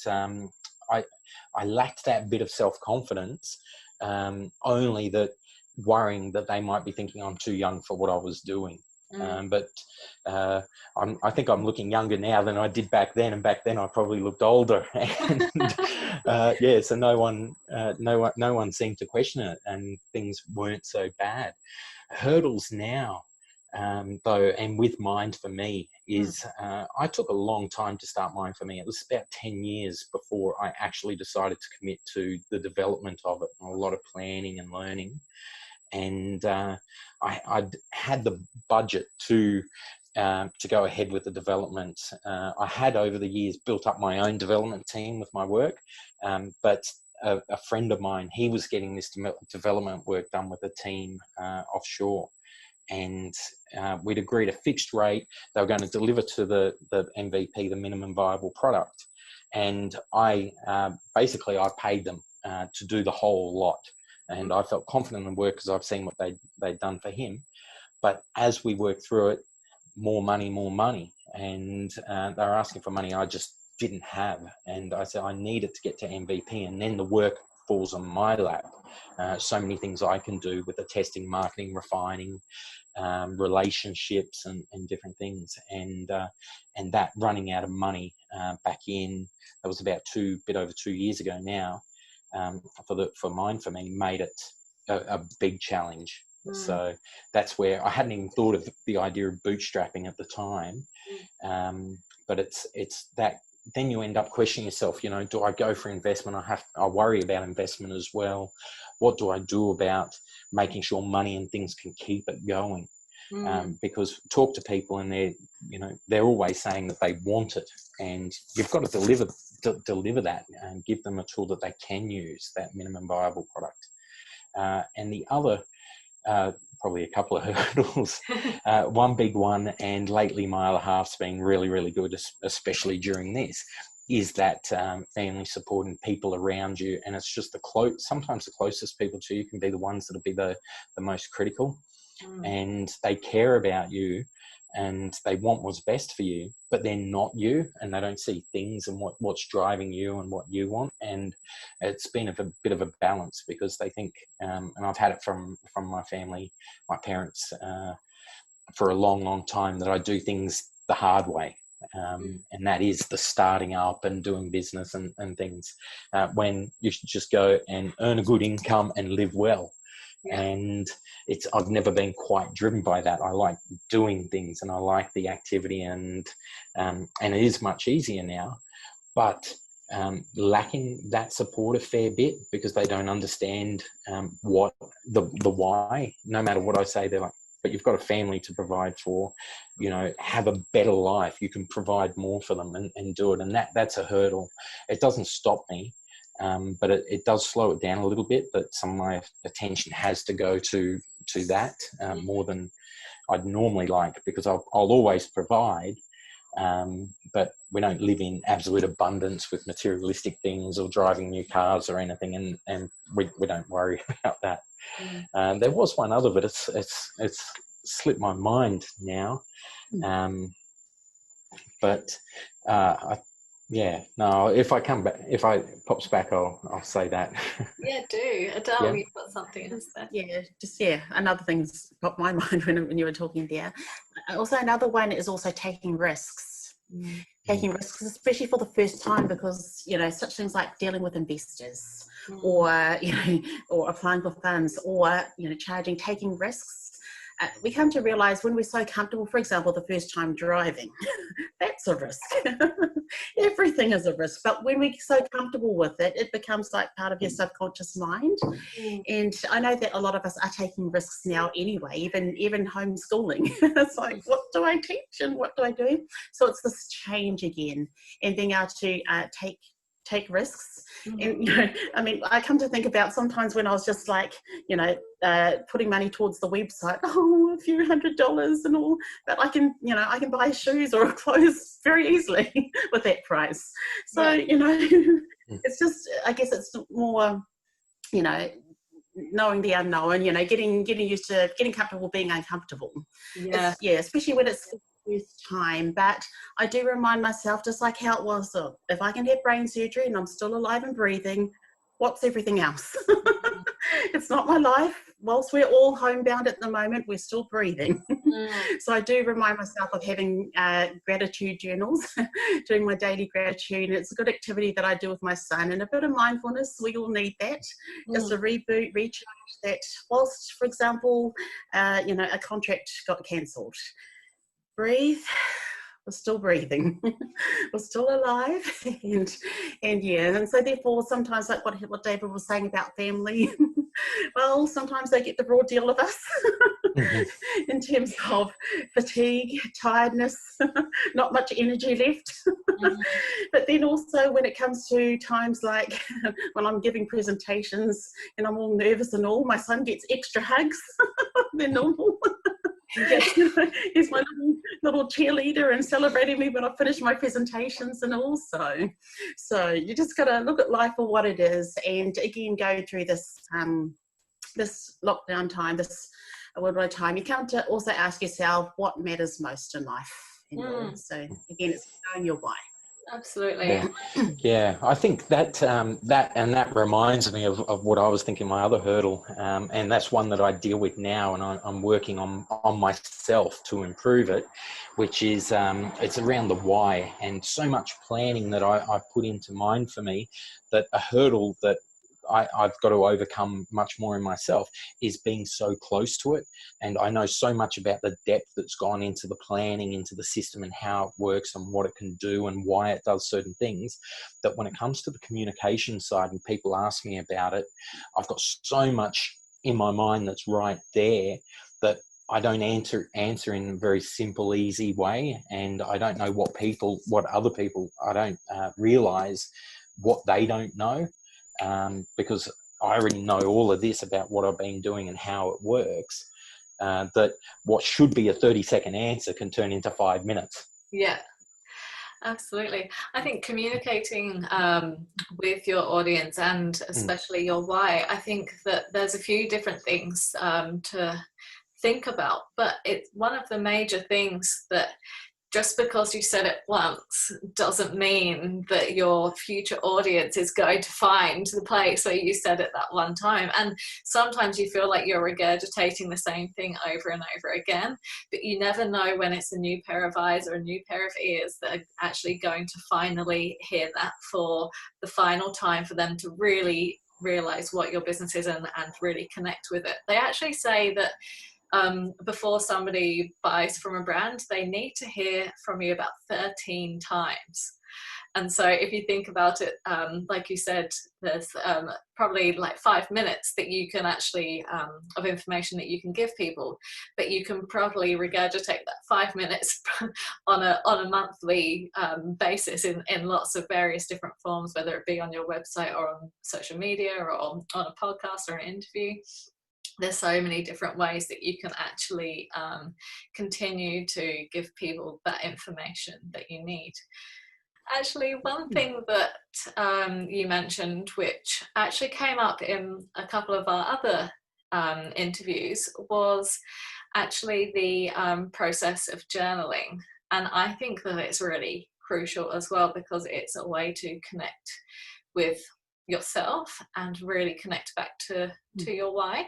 I lacked that bit of self-confidence, only that worrying that they might be thinking I'm too young for what I was doing. But I think I'm looking younger now than I did back then, and back then I probably looked older. And yeah, so no one seemed to question it, and things weren't so bad. Hurdles now, though, and with Mind for Me is I took a long time to start Mind for Me. It was about 10 years before I actually decided to commit to the development of it, a lot of planning and learning. And I'd had the budget to go ahead with the development. I had over the years built up my own development team with my work, but a friend of mine, he was getting this development work done with a team offshore, and we'd agreed a fixed rate. They were going to deliver to the MVP, the minimum viable product, and I basically paid them to do the whole lot. And I felt confident in the work because I've seen what they'd done for him. But as we worked through it, more money, and they were asking for money I just didn't have. And I said I needed to get to MVP, and then the work falls on my lap. So many things I can do with the testing, marketing, refining, relationships, and different things. And that running out of money back in, that was about bit over 2 years ago now. For Mind for Me, made it a big challenge. So that's where I hadn't even thought of the idea of bootstrapping at the time. But it's that then you end up questioning yourself, do I go for investment? I worry about investment as well. What do I do about making sure money and things can keep it going? Because talk to people and they're always saying that they want it, and you've got to deliver that and give them a tool that they can use, that minimum viable product. And the other, probably a couple of hurdles, one big one, and lately my other half's been really, really good, especially during this, is that family support and people around you. And it's just sometimes the closest people to you can be the ones that'll be the most critical. And they care about you and they want what's best for you, but they're not you, and they don't see things and what's driving you and what you want. And it's been a bit of a balance, because they think, and I've had it from my family, my parents, for a long, long time, that I do things the hard way. And that is the starting up and doing business and things, when you should just go and earn a good income and live well. Yeah. And I've never been quite driven by that. I like doing things and I like the activity, and it is much easier now, but lacking that support a fair bit, because they don't understand what the why. No matter what I say, they're like, but you've got a family to provide for, have a better life. You can provide more for them and do it. And that's a hurdle. It doesn't stop me. But it does slow it down a little bit, but some of my attention has to go to that more than I'd normally like, because I'll always provide, But we don't live in absolute abundance with materialistic things or driving new cars or anything, and we don't worry about that. There was one other, but it's slipped my mind now. But if I come back, if I pops back, I'll say that. Yeah, do. Adele, you've got something else there. Another thing's popped my mind when you were talking there. Also, another one is also taking risks. Taking risks, especially for the first time, because such things like dealing with investors, or or applying for funds, or taking risks. We come to realise when we're so comfortable, for example, the first time driving, that's a risk. Everything is a risk. But when we're so comfortable with it, it becomes like part of your subconscious mind. And I know that a lot of us are taking risks now anyway, even homeschooling. It's like, what do I teach and what do I do? So it's this change again, and being able to take risks. And I come to think about sometimes when I was just like putting money towards the website, a few $100s and all, but I can buy shoes or clothes very easily with that price. So it's just, I guess it's more knowing the unknown, getting used to getting comfortable being uncomfortable. Especially when it's first time. But I do remind myself, just like how it was, if I can have brain surgery and I'm still alive and breathing, what's everything else? It's not my life. Whilst we're all homebound at the moment, we're still breathing. So I do remind myself of having gratitude journals, doing my daily gratitude. And it's a good activity that I do with my son, and a bit of mindfulness. We all need that, just to reboot, recharge that. Whilst, for example, a contract got cancelled. Breathe. We're still breathing. We're still alive, and so therefore sometimes, like what David was saying about family, well, sometimes they get the raw deal of us in terms of fatigue, tiredness, not much energy left. But then also when it comes to times like when I'm giving presentations and I'm all nervous and all, my son gets extra hugs than normal. He's my little cheerleader and celebrating me when I finish my presentations, and also, so you just got to look at life for what it is, and again, go through this this lockdown time, this worldwide time. You come to also ask yourself what matters most in life. So again, it's knowing your why. Absolutely. Yeah. I think that reminds me of what I was thinking, my other hurdle, and that's one that I deal with now, and I'm working on myself to improve it, which is it's around the why, and so much planning that I put into mind for me, that a hurdle that I've got to overcome much more in myself is being so close to it. And I know so much about the depth that's gone into the planning, into the system, and how it works and what it can do and why it does certain things, that when it comes to the communication side and people ask me about it, I've got so much in my mind that's right there that I don't answer in a very simple, easy way. And I don't know what other people, I don't realize what they don't know. Because I already know all of this about what I've been doing and how it works, that what should be a 30-second answer can turn into 5 minutes. Yeah, absolutely. I think communicating with your audience, and especially your why, I think that there's a few different things to think about, but it's one of the major things that just because you said it once doesn't mean that your future audience is going to find the place where you said it that one time. And sometimes you feel like you're regurgitating the same thing over and over again, but you never know when it's a new pair of eyes or a new pair of ears that are actually going to finally hear that for the final time, for them to really realize what your business is and really connect with it. They actually say that before somebody buys from a brand, they need to hear from you about 13 times. And so if you think about it, like you said, there's probably like 5 minutes that you can actually, of information that you can give people, but you can probably regurgitate that 5 minutes on a monthly basis in lots of various different forms, whether it be on your website or on social media or on a podcast or an interview. there's so many different ways that you can actually continue to give people that information that you need. Actually, one thing that you mentioned, which actually came up in a couple of our other interviews, was actually the process of journaling. And I think that it's really crucial as well, because it's a way to connect with yourself and really connect back to your why.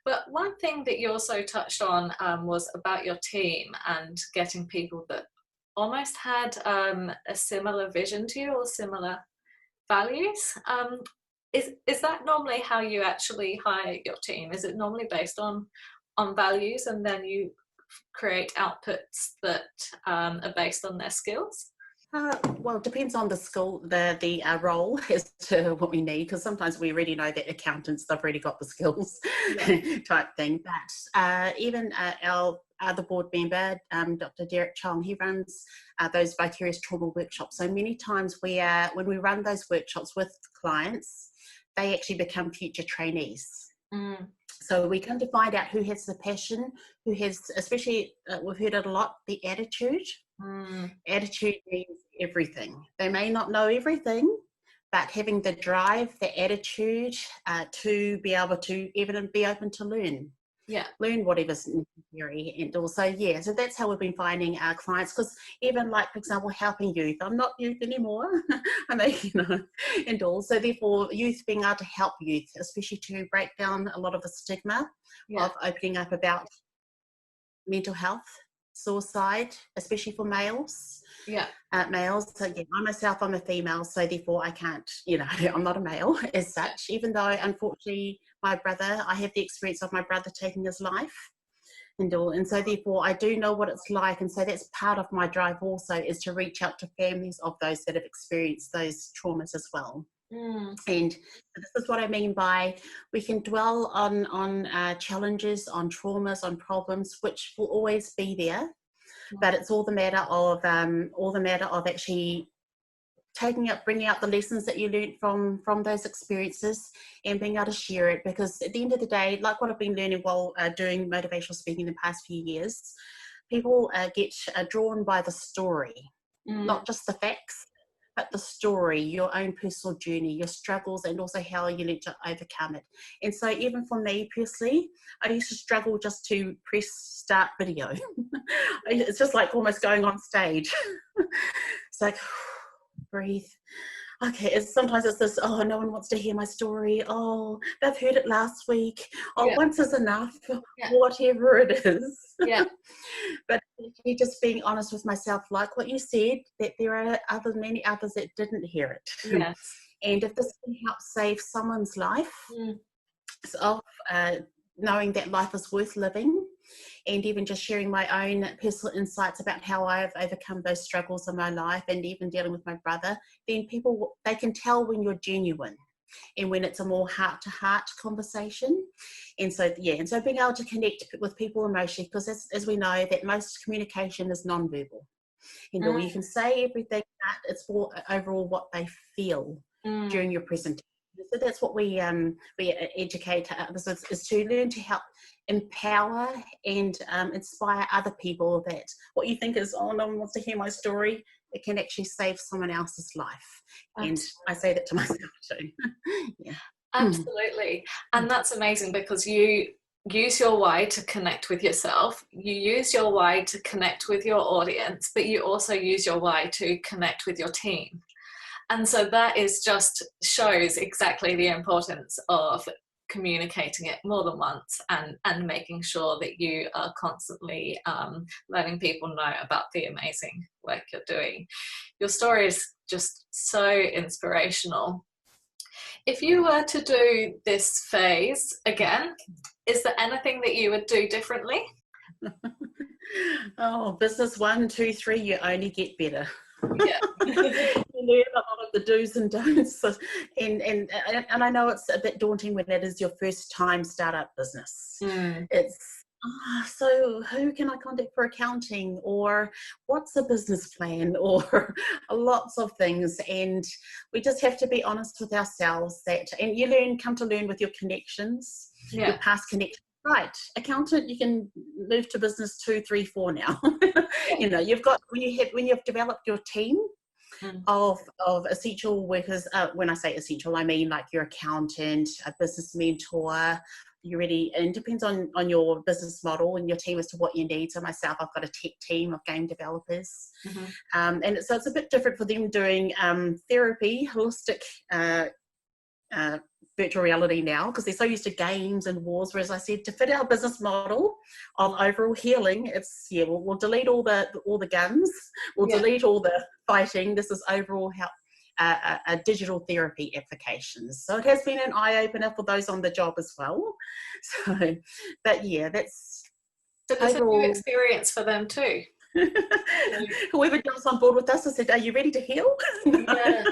But one thing that you also touched on was about your team and getting people that almost had a similar vision to you or similar values. Is that normally how you actually hire your team? Is it normally based on values, and then you create outputs that are based on their skills? Well, it depends on the school, the role as to what we need, because sometimes we already know that accountants, they've already got the skills type thing. But even our other board member, Dr. Derek Chong, he runs those vicarious trauma workshops. So many times when we run those workshops with clients, they actually become future trainees. So we come to find out who has the passion, who has, especially, we've heard it a lot, the attitude. Attitude means everything. They may not know everything, but having the drive, the attitude to be able to even be open to learn whatever's necessary. And also, so that's how we've been finding our clients, because even like, for example, helping youth, I'm not youth anymore. I mean, and also therefore youth, being able to help youth, especially to break down a lot of the stigma of opening up about mental health, suicide, especially for males. Males. So I'm a female, so therefore I can't, I'm not a male as such, even though unfortunately I have the experience of my brother taking his life and so therefore I do know what it's like, and so that's part of my drive also, is to reach out to families of those that have experienced those traumas as well. And this is what I mean by, we can dwell on challenges, on traumas, on problems, which will always be there, but it's all the matter of actually bringing out the lessons that you learned from those experiences and being able to share it. Because at the end of the day, like what I've been learning while doing motivational speaking the past few years, people get drawn by the story, not just the facts, but the story, your own personal journey, your struggles, and also how you learned to overcome it. And so even for me personally, I used to struggle just to press start video. It's just like almost going on stage. It's like, breathe. Okay, sometimes it's this, oh, no one wants to hear my story. Oh, they've heard it last week. Oh, once is enough, whatever it is. But just being honest with myself, like what you said, that there are many others that didn't hear it. And if this can help save someone's life, so knowing that life is worth living, and even just sharing my own personal insights about how I've overcome those struggles in my life, and even dealing with my brother, then people, they can tell when you're genuine and when it's a more heart-to-heart conversation. And so being able to connect with people emotionally, because as we know, that most communication is non-verbal. You can say everything, but it's more overall what they feel during your presentation. So that's what we educate others is to learn to help empower and inspire other people, that what you think is, oh, no one wants to hear my story, it can actually save someone else's life. And I say that to myself too. Absolutely. And that's amazing, because you use your why to connect with yourself, you use your why to connect with your audience, but you also use your why to connect with your team. And so that shows exactly the importance of communicating it more than once, and making sure that you are constantly letting people know about the amazing work you're doing. Your story is just so inspirational. If you were to do this phase again, is there anything that you would do differently? Oh, business 1, 2, 3, you only get better. You learn a lot of the do's and don'ts, and I know it's a bit daunting when it is your first time startup business. It's so who can I contact for accounting, or what's a business plan, or lots of things. And we just have to be honest with ourselves, and you come to learn with your connections, your past connections right, accountant, you can move to business 2, 3, 4 now. You know, you've got, when you've developed your team of essential workers, when I say essential, I mean like your accountant, a business mentor, you really, and it depends on your business model and your team as to what you need. So myself, I've got a tech team of game developers. And so it's a bit different for them doing therapy, holistic virtual reality now, because they're so used to games and wars, whereas I said to fit our business model of overall healing, it's we'll delete all the guns, we'll delete all the fighting. This is overall help, a digital therapy applications. So it has been an eye-opener for those on the job as well. So, but yeah, that's so there's overall a new experience for them too. Whoever jumps on board with us, I said, are you ready to heal? Yeah.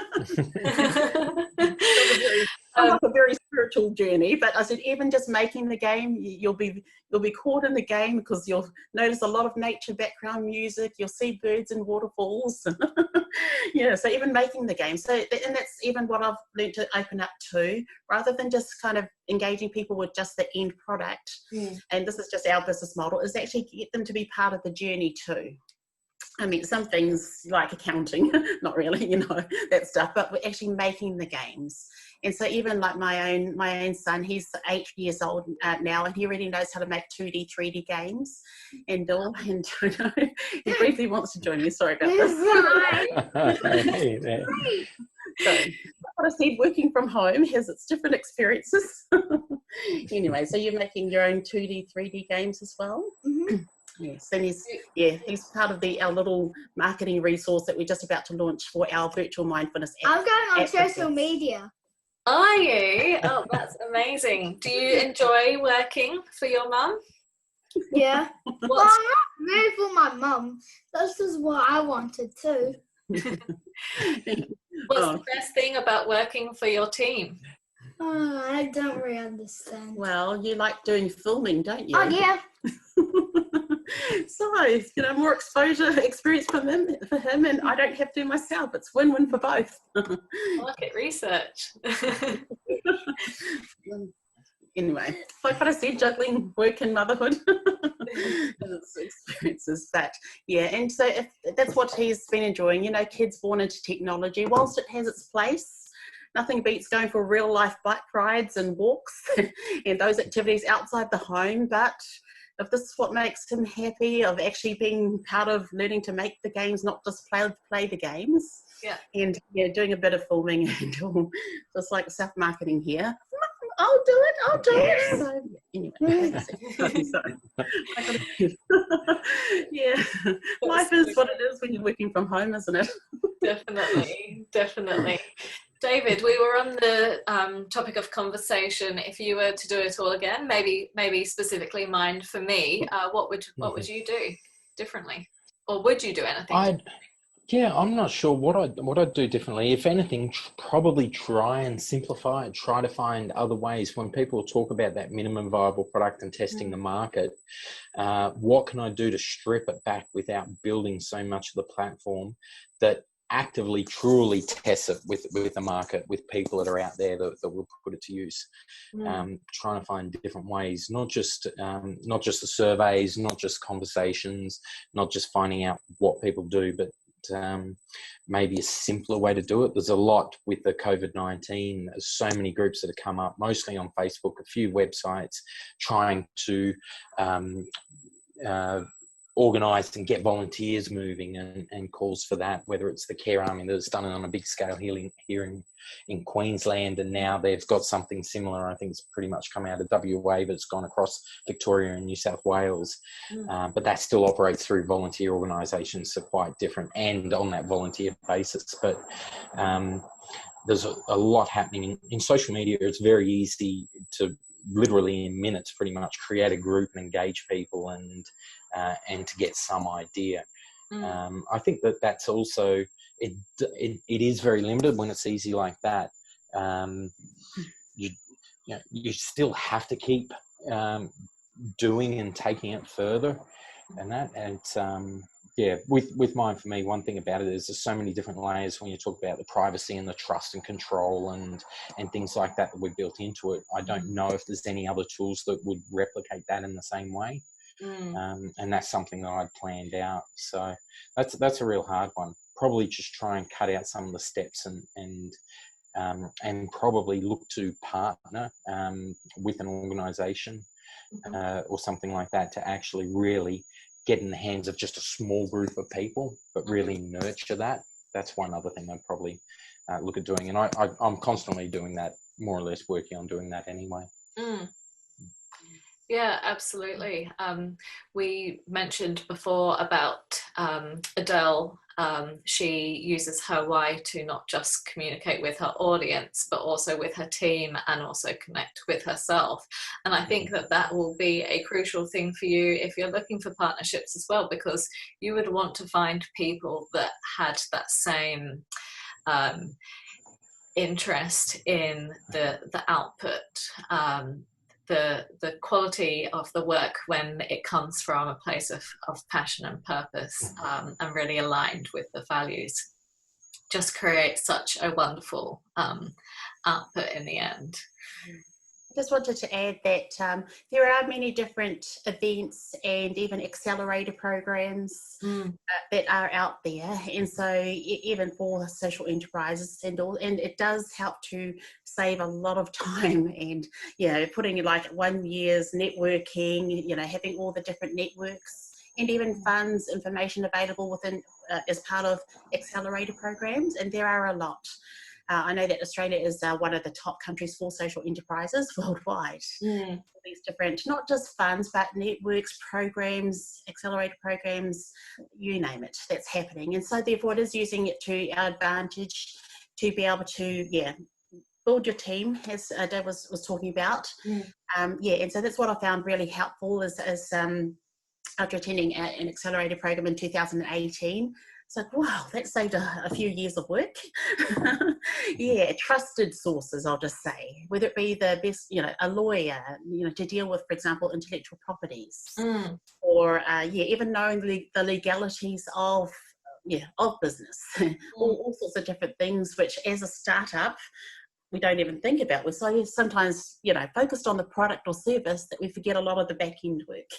Like a very spiritual journey, but I said even just making the game, you'll be caught in the game, because you'll notice a lot of nature background music, you'll see birds and waterfalls. Yeah, so even making the game, so, and that's even what I've learned to open up to, rather than just kind of engaging people with just the end product, and this is just our business model, is actually get them to be part of the journey too. I mean, some things like accounting, not really, you know, that stuff, but we're actually making the games. And so even like my own son, he's 8 years old now, and he already knows how to make 2D, 3D games and all. And he briefly wants to join me. Sorry about this. So, like I said, working from home has its different experiences. Anyway, so you're making your own 2D, 3D games as well? Yes, and he's part of our little marketing resource that we're just about to launch for our virtual mindfulness app. I'm going on social media. Are you? Oh, that's amazing. Do you enjoy working for your mum? Yeah. Well, I'm not really for my mum. That's just what I wanted too. What's the best thing about working for your team? I don't really understand. Well, you like doing filming, don't you? Oh, yeah. So, you know, more experience for him, and I don't have to myself. It's win-win for both. Market research. Anyway, like what I said, juggling work and motherhood. Experiences, but yeah, and so if that's what he's been enjoying, you know, kids born into technology, whilst it has its place, nothing beats going for real life bike rides and walks and those activities outside the home. But if this is what makes him happy, of actually being part of learning to make the games, not just play the games, and doing a bit of filming and all, just like self-marketing here. I'll do it. So anyway, yeah, life is what it is when you're working from home, isn't it? Definitely. David, we were on the topic of conversation. If you were to do it all again, maybe specifically Mind for Me, what would you do differently, or would you do anything? I'm not sure what I'd do differently. If anything, probably try and simplify it, try to find other ways. When people talk about that minimum viable product and testing the market, what can I do to strip it back without building so much of the platform that actively, truly tests it with the market, with people that are out there that will put it to use. Trying to find different ways, not just the surveys, not just conversations, not just finding out what people do, but maybe a simpler way to do it. There's a lot with the COVID-19. There's so many groups that have come up, mostly on Facebook, a few websites trying to organise and get volunteers moving, and calls for that, whether it's the Care Army that's done it on a big scale here in Queensland, and now they've got something similar. I think it's pretty much come out of WA, but it's gone across Victoria and New South Wales. But that still operates through volunteer organisations, so quite different, and on that volunteer basis. But there's a lot happening in social media. It's very easy to literally in minutes pretty much create a group and engage people and to get some idea. I think that's also, it is very limited when it's easy like that. You still have to keep doing and taking it further and that, and yeah, with mine, for me, one thing about it is there's so many different layers when you talk about the privacy and the trust and control and things like that we've built into it. I don't know if there's any other tools that would replicate that in the same way. And that's something that I'd planned out. So that's a real hard one. Probably just try and cut out some of the steps and probably look to partner with an organisation or something like that to actually really get in the hands of just a small group of people, but really nurture that. That's one other thing I'd probably look at doing. And I'm constantly doing that, more or less working on doing that anyway. Yeah, absolutely. We mentioned before about Adele. She uses her why to not just communicate with her audience, but also with her team and also connect with herself. And I think that will be a crucial thing for you if you're looking for partnerships as well, because you would want to find people that had that same interest in the output, the quality of the work when it comes from a place of passion and purpose, and really aligned with the values, just creates such a wonderful output in the end. I just wanted to add that there are many different events and even accelerator programs that are out there, and so even for social enterprises and it does help to save a lot of time and putting like 1 year's networking, having all the different networks and even funds information available within as part of accelerator programs, and there are a lot. I know that Australia is one of the top countries for social enterprises worldwide. These different, not just funds, but networks, programs, accelerator programs, you name it, that's happening. And so therefore it is using it to our advantage to be able to, build your team, as Dave was talking about. And so that's what I found really helpful is after attending an accelerator program in 2018, it's like, wow, that saved a few years of work. Trusted sources, I'll just say, whether it be the best, a lawyer, to deal with, for example, intellectual properties, or even knowing the legalities of business, all sorts of different things, which as a startup, we don't even think about. We're so sometimes, focused on the product or service that we forget a lot of the back end work.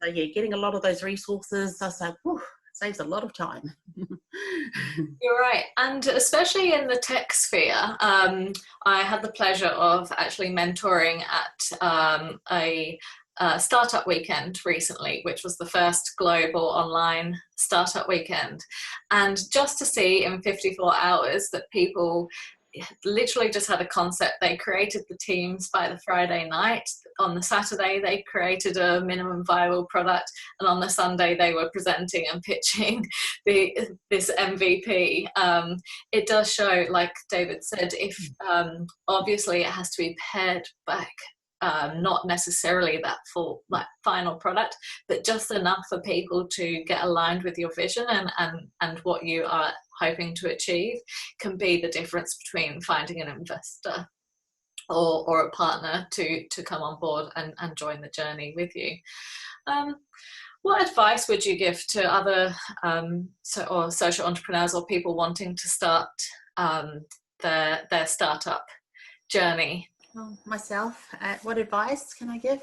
So getting a lot of those resources, I was like, whew, saves a lot of time. You're right, and especially in the tech sphere, I had the pleasure of actually mentoring at a startup weekend recently, which was the first global online startup weekend, and just to see in 54 hours that people literally just had a concept. They created the teams by the Friday night. On the Saturday, they created a minimum viable product, and on the Sunday, they were presenting and pitching this MVP. It does show, like David said, if obviously it has to be pared back. Not necessarily that full, final product, but just enough for people to get aligned with your vision and what you are hoping to achieve can be the difference between finding an investor or a partner to come on board and join the journey with you. What advice would you give to other or social entrepreneurs or people wanting to start their startup journey? Well, myself, what advice can I give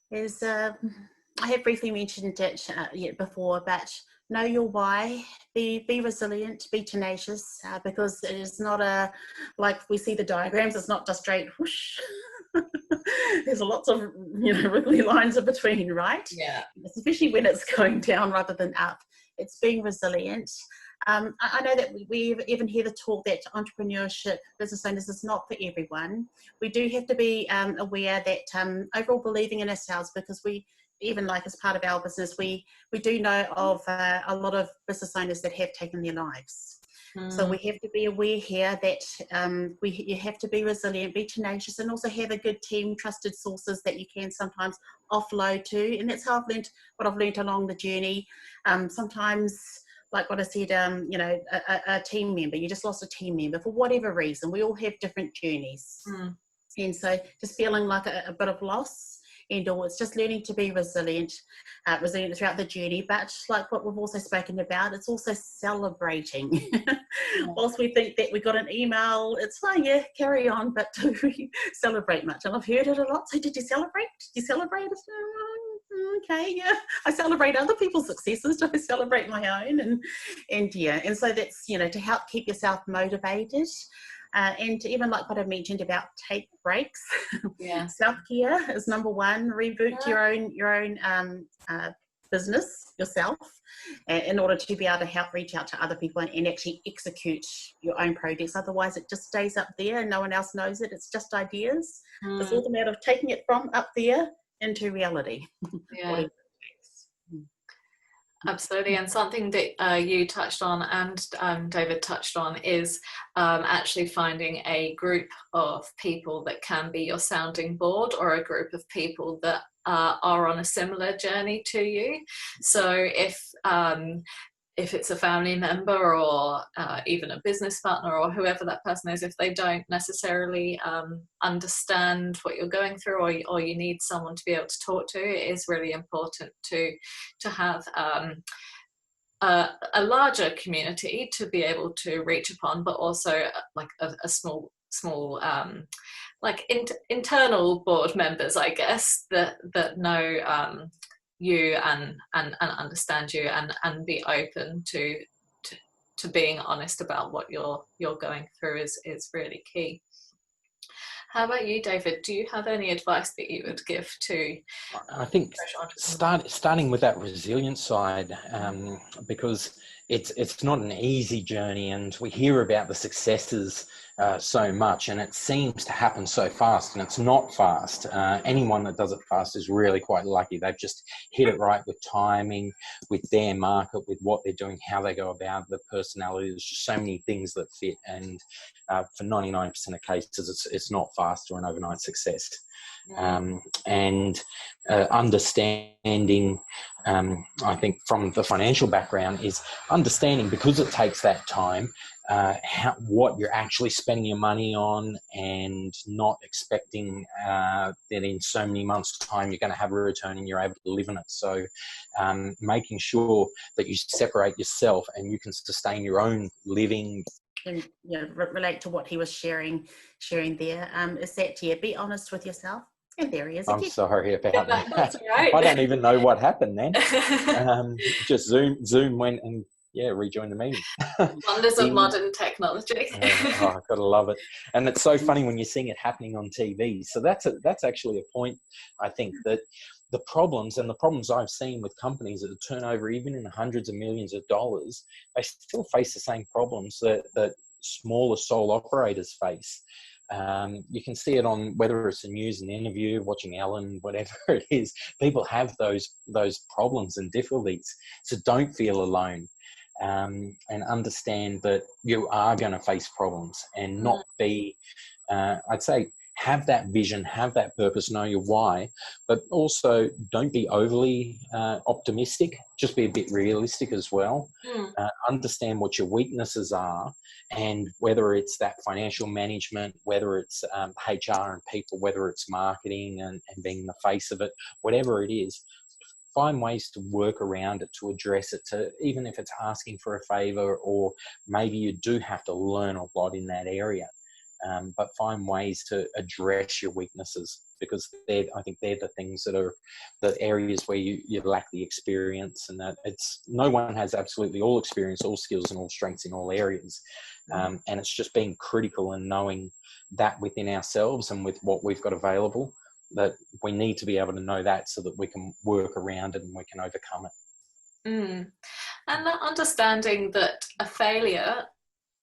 is, I have briefly mentioned it before, but know your why, be resilient, be tenacious, because it is not like we see the diagrams, it's not just straight whoosh. There's lots of wiggly lines in between, right? Yeah. Especially when it's going down rather than up. It's being resilient. I know that we even hear the talk that entrepreneurship, business owners, is not for everyone. We do have to be aware that overall believing in ourselves, because we, even like as part of our business, we do know of a lot of business owners that have taken their lives. So we have to be aware here that you have to be resilient, be tenacious, and also have a good team, trusted sources that you can sometimes offload to. And that's how what I've learned along the journey. Sometimes, like what I said, a team member, you just lost a team member for whatever reason. We all have different journeys. And so just feeling like a bit of loss. end all. It's just learning to be resilient throughout the journey. But like what we've also spoken about, it's also celebrating. Whilst we think that we got an email, it's fine, yeah, carry on, but do we celebrate much? And I've heard it a lot. So did you celebrate? Did you celebrate? Okay, yeah. I celebrate other people's successes. Do I celebrate my own? And yeah, and so that's, you know, to help keep yourself motivated. And even like what I mentioned about take breaks. Yeah. Self-care is number one. Reboot your own business yourself in order to be able to help reach out to other people and actually execute your own projects. Otherwise it just stays up there and no one else knows it. It's just ideas. It's all the matter of taking it from up there into reality. Yeah. Absolutely, and something that you touched on and David touched on is actually finding a group of people that can be your sounding board, or a group of people that are on a similar journey to you. So if it's a family member or even a business partner or whoever that person is, if they don't necessarily understand what you're going through, or you need someone to be able to talk to, it is really important to have a larger community to be able to reach upon, but also like a small like internal board members, I guess, that know you and understand you and be open to being honest about what you're going through is really key. How about you, David? Do you have any advice that you would give to? I think starting with that resilience side, because it's not an easy journey, and we hear about the successes so much, and it seems to happen so fast, and it's not fast. Anyone that does it fast is really quite lucky. They've just hit it right with timing, with their market, with what they're doing, how they go about the personality. There's just so many things that fit, and for 99% of cases, it's not fast or an overnight success. And understanding, I think from the financial background, is understanding, because it takes that time, what you're actually spending your money on, and not expecting that in so many months' time you're going to have a return and you're able to live in it. So making sure that you separate yourself and you can sustain your own living. And you know, relate to what he was sharing there. Is that, yeah, be honest with yourself. And there he is again. I'm sorry about that. That's right. I don't even know what happened then. Just Zoom went and rejoined the meeting. Wonders of modern technology. I've got to love it. And it's so funny when you're seeing it happening on TV. So that's actually a point, I think, that the problems I've seen with companies that turn over even in hundreds of millions of dollars, they still face the same problems that smaller sole operators face. You can see it on whether it's a news, an interview, watching Ellen, whatever it is. People have those problems and difficulties. So don't feel alone, and understand that you are going to face problems, and not be, I'd say, have that vision, have that purpose, know your why, but also don't be overly optimistic. Just be a bit realistic as well. Understand what your weaknesses are, and whether it's that financial management, whether it's HR and people, whether it's marketing and being the face of it, whatever it is, find ways to work around it, to address it, to even if it's asking for a favor, or maybe you do have to learn a lot in that area. But find ways to address your weaknesses, because I think they're the things that are the areas where you lack the experience, and that no one has absolutely all experience, all skills and all strengths in all areas. And it's just being critical and knowing that within ourselves and with what we've got available, that we need to be able to know that so that we can work around it and we can overcome it. And that understanding that a failure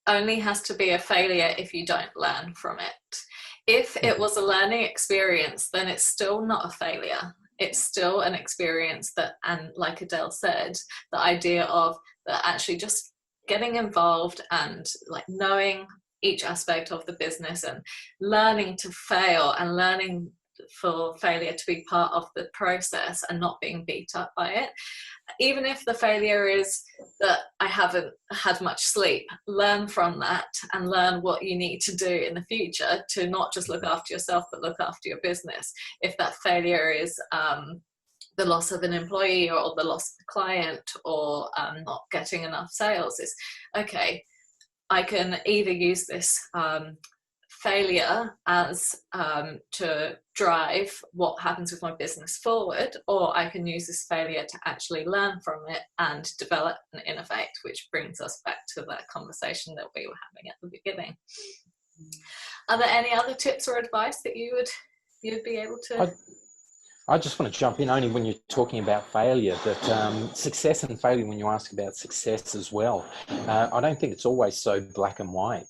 only has to be a failure if you don't learn from it. If it was a learning experience, then it's still not a failure. It's still an experience that, and like Adele said, the idea of that actually just getting involved and like knowing each aspect of the business and learning to fail and learning for failure to be part of the process and not being beat up by it. Even if the failure is that I haven't had much sleep, learn from that and learn what you need to do in the future to not just look after yourself, but look after your business. If that failure is the loss of an employee or the loss of a client or not getting enough sales, is okay, I can either use this failure as to drive what happens with my business forward, or I can use this failure to actually learn from it and develop and innovate, which brings us back to that conversation that we were having at the beginning. Are there any other tips or advice that you'd be able to? I just want to jump in only when you're talking about failure, that success and failure, when you ask about success as well, I don't think it's always so black and white.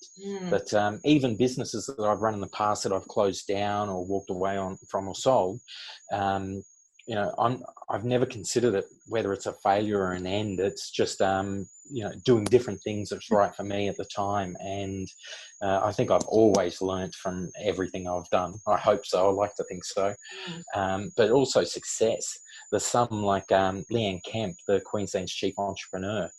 But even businesses that I've run in the past that I've closed down or walked away from or sold, you know, I've never considered it, whether it's a failure or an end. It's just, you know, doing different things that's right for me at the time. And I think I've always learnt from everything I've done. I hope so. I like to think so. But also success. There's some like Leanne Kemp, the Queensland's chief entrepreneur.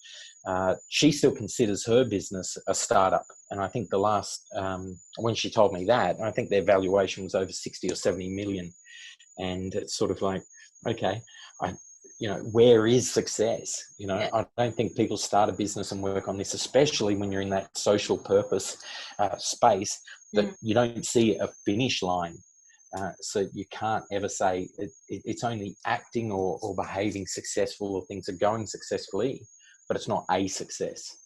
She still considers her business a startup. And I think the last, when she told me that, I think their valuation was over 60 or 70 million. And it's sort of like, okay, you know, where is success? You know, I don't think people start a business and work on this, especially when you're in that social purpose space, that you don't see a finish line. So you can't ever say it's only acting or behaving successful or things are going successfully, but it's not a success.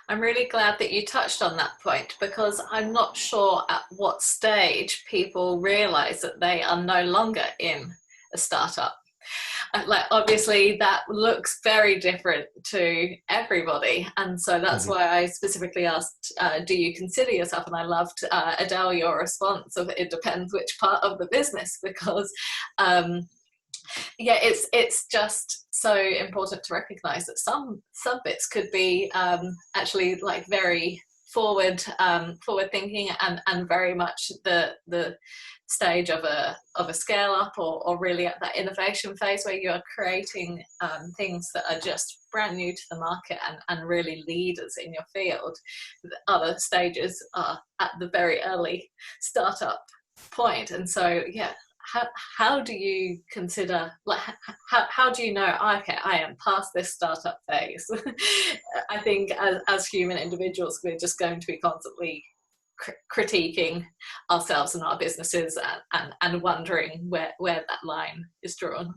I'm really glad that you touched on that point, because I'm not sure at what stage people realize that they are no longer in a startup. Like, obviously that looks very different to everybody, and so that's why I specifically asked, do you consider yourself? And I loved, Adele, your response of it depends which part of the business, because yeah, it's just so important to recognize that some bits could be actually like very forward thinking and very much the stage of a scale up, or really at that innovation phase where you're creating things that are just brand new to the market and really leaders in your field. The other stages are at the very early startup point. And so yeah, how do you consider, like, how do you know, okay, I am past this startup phase? I think as human individuals, we're just going to be constantly critiquing ourselves and our businesses and wondering where that line is drawn.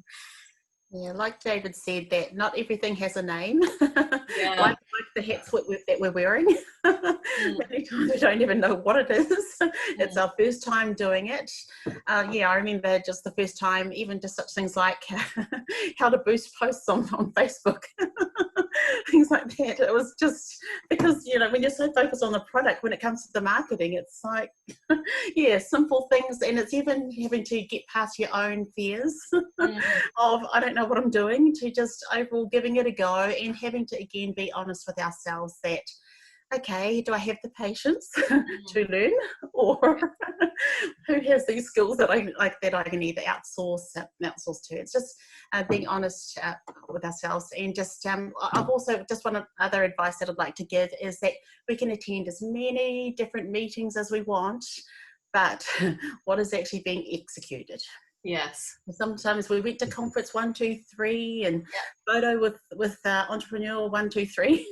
Yeah, like David said, that not everything has a name. Yeah. like the hats that we're wearing. Many times we don't even know what it is. It's our first time doing it. Yeah, I remember just the first time, even just such things like how to boost posts on Facebook. Things like that. It was just because, you know, when you're so focused on the product, when it comes to the marketing, it's like, yeah, simple things. And it's even having to get past your own fears of, I don't know what I'm doing, to just overall giving it a go and having to, again, be honest with ourselves that, okay, do I have the patience to learn, or who has these skills that I can either outsource to? It's just being honest with ourselves, and just I've also just one other advice that I'd like to give is that we can attend as many different meetings as we want, but what is actually being executed? Yes. Sometimes we went to conference 1, 2, 3 and photo with entrepreneur 1, 2, 3,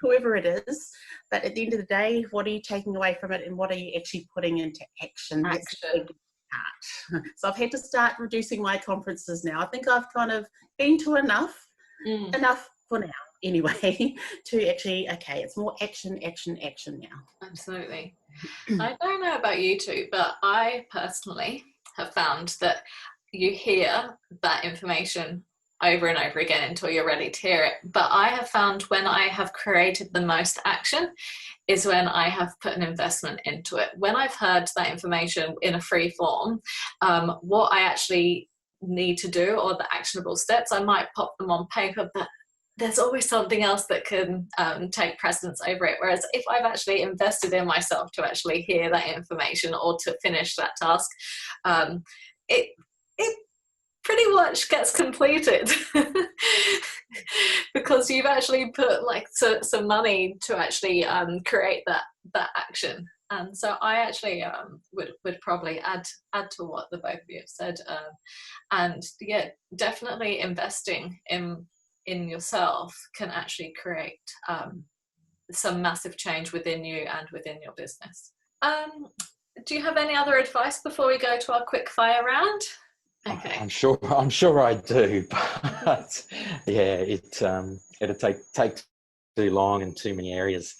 whoever it is. But at the end of the day, what are you taking away from it, and what are you actually putting into action? That's the big part. So I've had to start reducing my conferences now. I think I've kind of been to enough for now anyway, to actually, okay, it's more action now. Absolutely. I don't know about you two, but I personally have found that you hear that information over and over again until you're ready to hear it. But I have found when I have created the most action is when I have put an investment into it. When I've heard that information in a free form, what I actually need to do, or the actionable steps, I might pop them on paper, but there's always something else that can take precedence over it. Whereas if I've actually invested in myself to actually hear that information or to finish that task, it pretty much gets completed because you've actually put like some money to actually create that action. And so I actually would probably add to what the both of you have said, and yeah, definitely investing in yourself can actually create some massive change within you and within your business. Do you have any other advice before we go to our quick fire round? Okay. I'm sure I do, but yeah, it'll take too long in too many areas.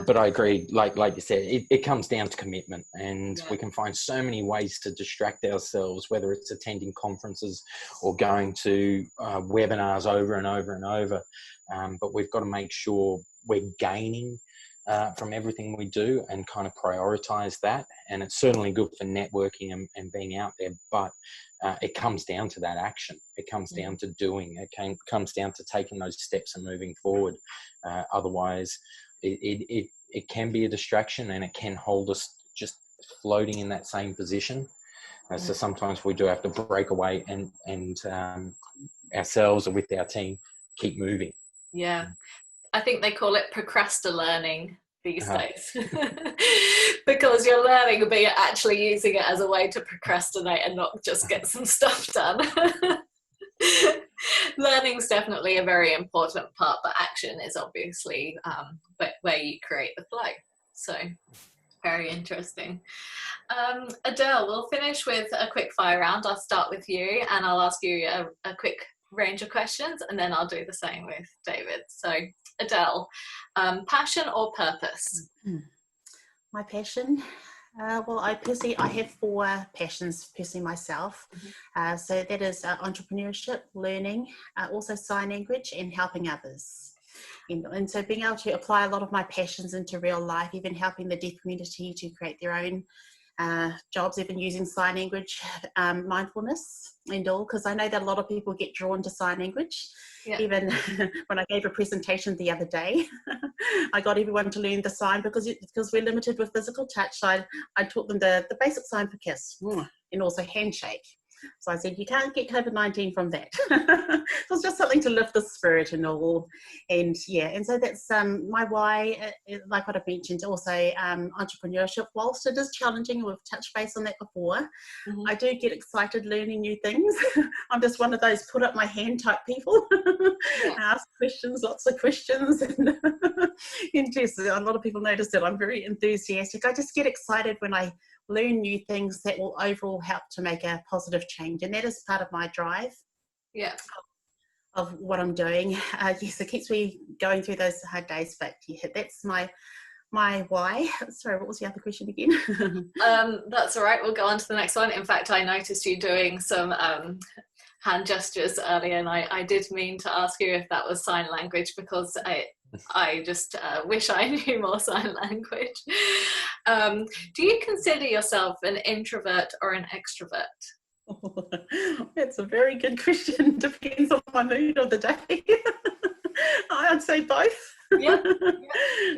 But I agree, like you said, it comes down to commitment, and we can find so many ways to distract ourselves, whether it's attending conferences or going to webinars over and over and over. But we've got to make sure we're gaining from everything we do and kind of prioritize that. And it's certainly good for networking and being out there, but it comes down to that action. It comes down to doing. It comes down to taking those steps and moving forward. Otherwise, it can be a distraction, and it can hold us just floating in that same position. So sometimes we do have to break away and ourselves or with our team keep moving. Yeah, I think they call it procrastinating these days because you're learning, but you're actually using it as a way to procrastinate and not just get some stuff done. Learning's definitely a very important part, but action is obviously where you create the flow. So very interesting. Adele, we'll finish with a quick fire round. I'll start with you and I'll ask you a quick range of questions, and then I'll do the same with David. So Adele, passion or purpose? My passion? Well, I have 4 passions personally myself. So that is entrepreneurship, learning, also sign language, and helping others. And so being able to apply a lot of my passions into real life, even helping the deaf community to create their own jobs, even using sign language, mindfulness and all, because I know that a lot of people get drawn to sign language. Yeah. Even when I gave a presentation the other day, I got everyone to learn the sign because we're limited with physical touch. So I taught them the basic sign for kiss and also handshake. So I said, you can't get COVID-19 from that. So it's just something to lift the spirit and all. And yeah, and so that's my why, like what I mentioned, also entrepreneurship. Whilst it is challenging, we've touched base on that before, I do get excited learning new things. I'm just one of those put up my hand type people. Ask questions, lots of questions. And yes, a lot of people notice that I'm very enthusiastic. I just get excited when I learn new things that will overall help to make a positive change, and that is part of my drive of what I'm doing. Yes, it keeps me going through those hard days, but yeah, that's my why. Sorry, what was the other question again? That's all right, we'll go on to the next one. In fact, I noticed you doing some hand gestures earlier, and I did mean to ask you if that was sign language, because I just wish I knew more sign language. Do you consider yourself an introvert or an extrovert? That's a very good question. Depends on my mood of the day. I'd say both. Yeah.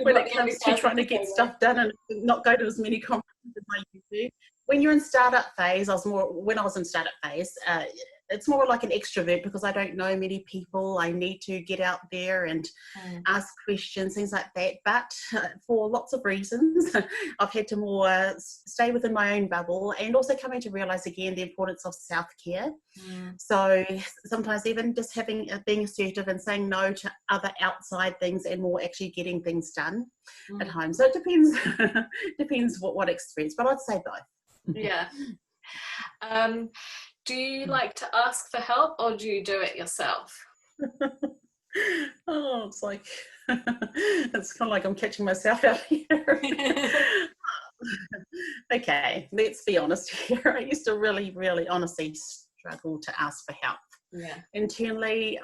When it comes to trying to get stuff done and not go to as many conferences as I used to. When you're in startup phase, when I was in startup phase, it's more like an extrovert because I don't know many people. I need to get out there and ask questions, things like that. But for lots of reasons, I've had to more stay within my own bubble, and also coming to realise again the importance of self-care. So sometimes even just being assertive and saying no to other outside things and more actually getting things done at home. So it depends what experience, but I'd say both. Yeah. Do you like to ask for help, or do you do it yourself? Oh, it's like it's kind of like I'm catching myself out here. Okay, let's be honest here. I used to really, really honestly struggle to ask for help. Yeah. Internally,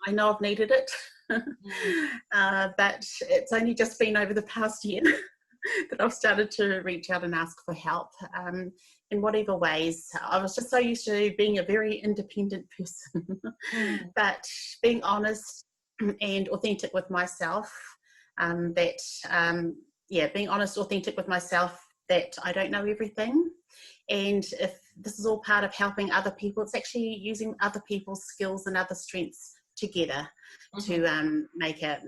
I know I've needed it, but it's only just been over the past year that I've started to reach out and ask for help in whatever ways. I was just so used to being a very independent person. But being honest, and authentic with myself. Being honest, authentic with myself, that I don't know everything. And if this is all part of helping other people, it's actually using other people's skills and other strengths together to make a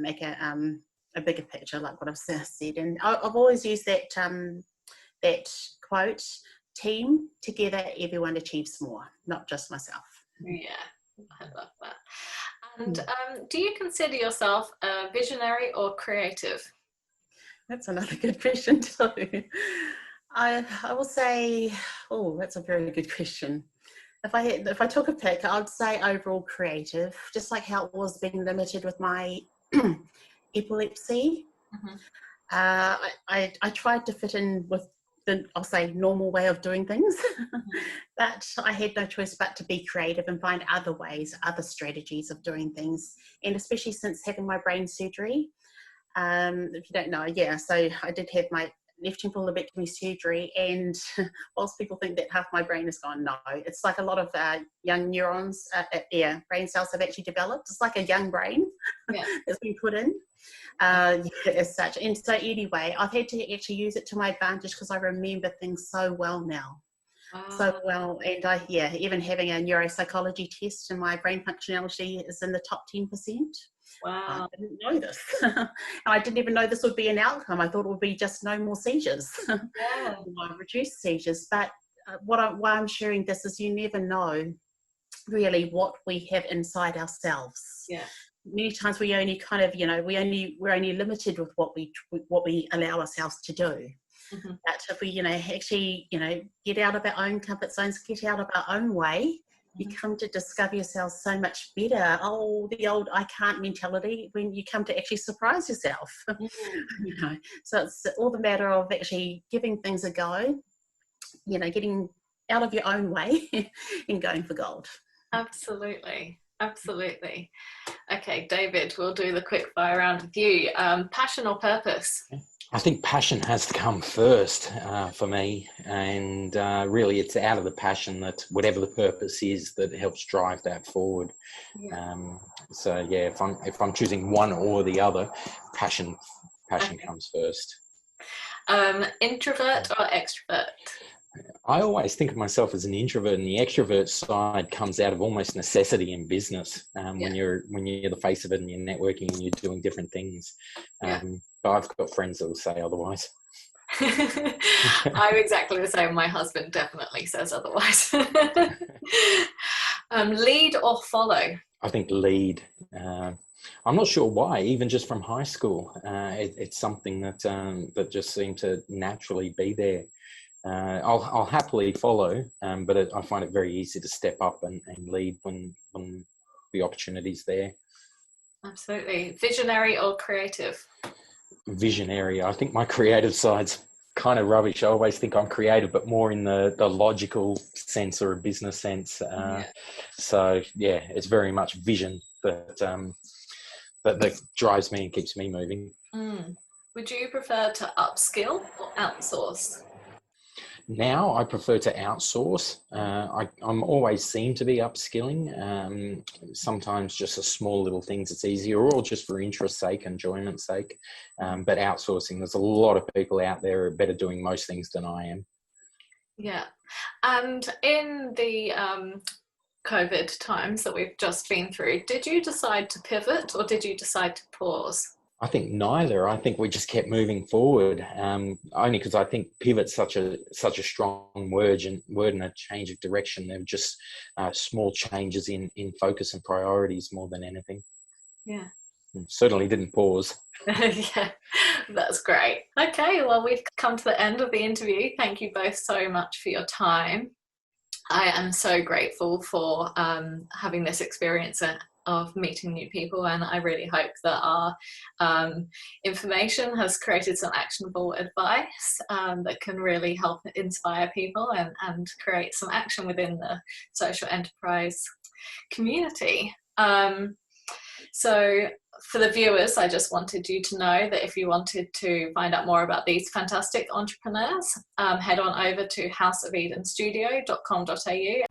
bigger picture, like what I've said. And I've always used that quote: "Team together, everyone achieves more, not just myself." Yeah, I love that. And do you consider yourself a visionary or creative? That's another good question too. I will say, that's a very good question. If I took a pick, I'd say overall creative, just like how it was being limited with my epilepsy. I tried to fit in with the, I'll say, normal way of doing things, but I had no choice but to be creative and find other ways, other strategies of doing things. And especially since having my brain surgery, if you don't know, so I did have my left temporal lobectomy surgery, and whilst people think that half my brain is gone, no, it's like a lot of young neurons, brain cells have actually developed. It's like a young brain that's been put in as such. And so anyway, I've had to actually use it to my advantage because I remember things so well now. So well, and even having a neuropsychology test, and my brain functionality is in the top 10%. Wow. I didn't know this. I didn't even know this would be an outcome. I thought it would be just no more seizures, reduced seizures. But why I'm sharing this is you never know really what we have inside ourselves. Yeah. Many times we only kind of, we're only limited with what we allow ourselves to do. But if we, actually, get out of our own comfort zones, get out of our own way, you come to discover yourself so much better. The old "I can't" mentality, when you come to actually surprise yourself. So it's all the matter of actually giving things a go, getting out of your own way and going for gold. Absolutely. Okay, David, we'll do the quick fire round with you. Passion or purpose? I think passion has to come first for me, and really it's out of the passion that whatever the purpose is that helps drive that forward. If I'm choosing one or the other, passion comes first. Introvert or extrovert? I always think of myself as an introvert, and the extrovert side comes out of almost necessity in business. When you're the face of it and you're networking and you're doing different things. But I've got friends that will say otherwise. I'm exactly the same. My husband definitely says otherwise. Lead or follow? I think lead. I'm not sure why. Even just from high school, it's something that just seemed to naturally be there. I'll happily follow, but I find it very easy to step up and lead when the opportunity's there. Absolutely. Visionary or creative? Visionary. I think my creative side's kind of rubbish. I always think I'm creative, but more in the logical sense or a business sense. So it's very much vision that drives me and keeps me moving. Would you prefer to upskill or outsource? Now I prefer to outsource. I'm always seem to be upskilling. Sometimes just a small little things it's easier, or just for interest's sake, enjoyment's sake. But outsourcing, there's a lot of people out there who are better doing most things than I am. Yeah. And in the COVID times that we've just been through, did you decide to pivot or did you decide to pause? I think neither. I think we just kept moving forward, only because I think pivot's such a strong word and a change of direction. They're just small changes in focus and priorities more than anything. Yeah. Certainly didn't pause. Yeah, that's great. Okay, well, we've come to the end of the interview. Thank you both so much for your time. I am so grateful for having this experience of meeting new people, and I really hope that our information has created some actionable advice that can really help inspire people and create some action within the social enterprise community. So for the viewers, I just wanted you to know that if you wanted to find out more about these fantastic entrepreneurs, head on over to houseofedenstudio.com.au.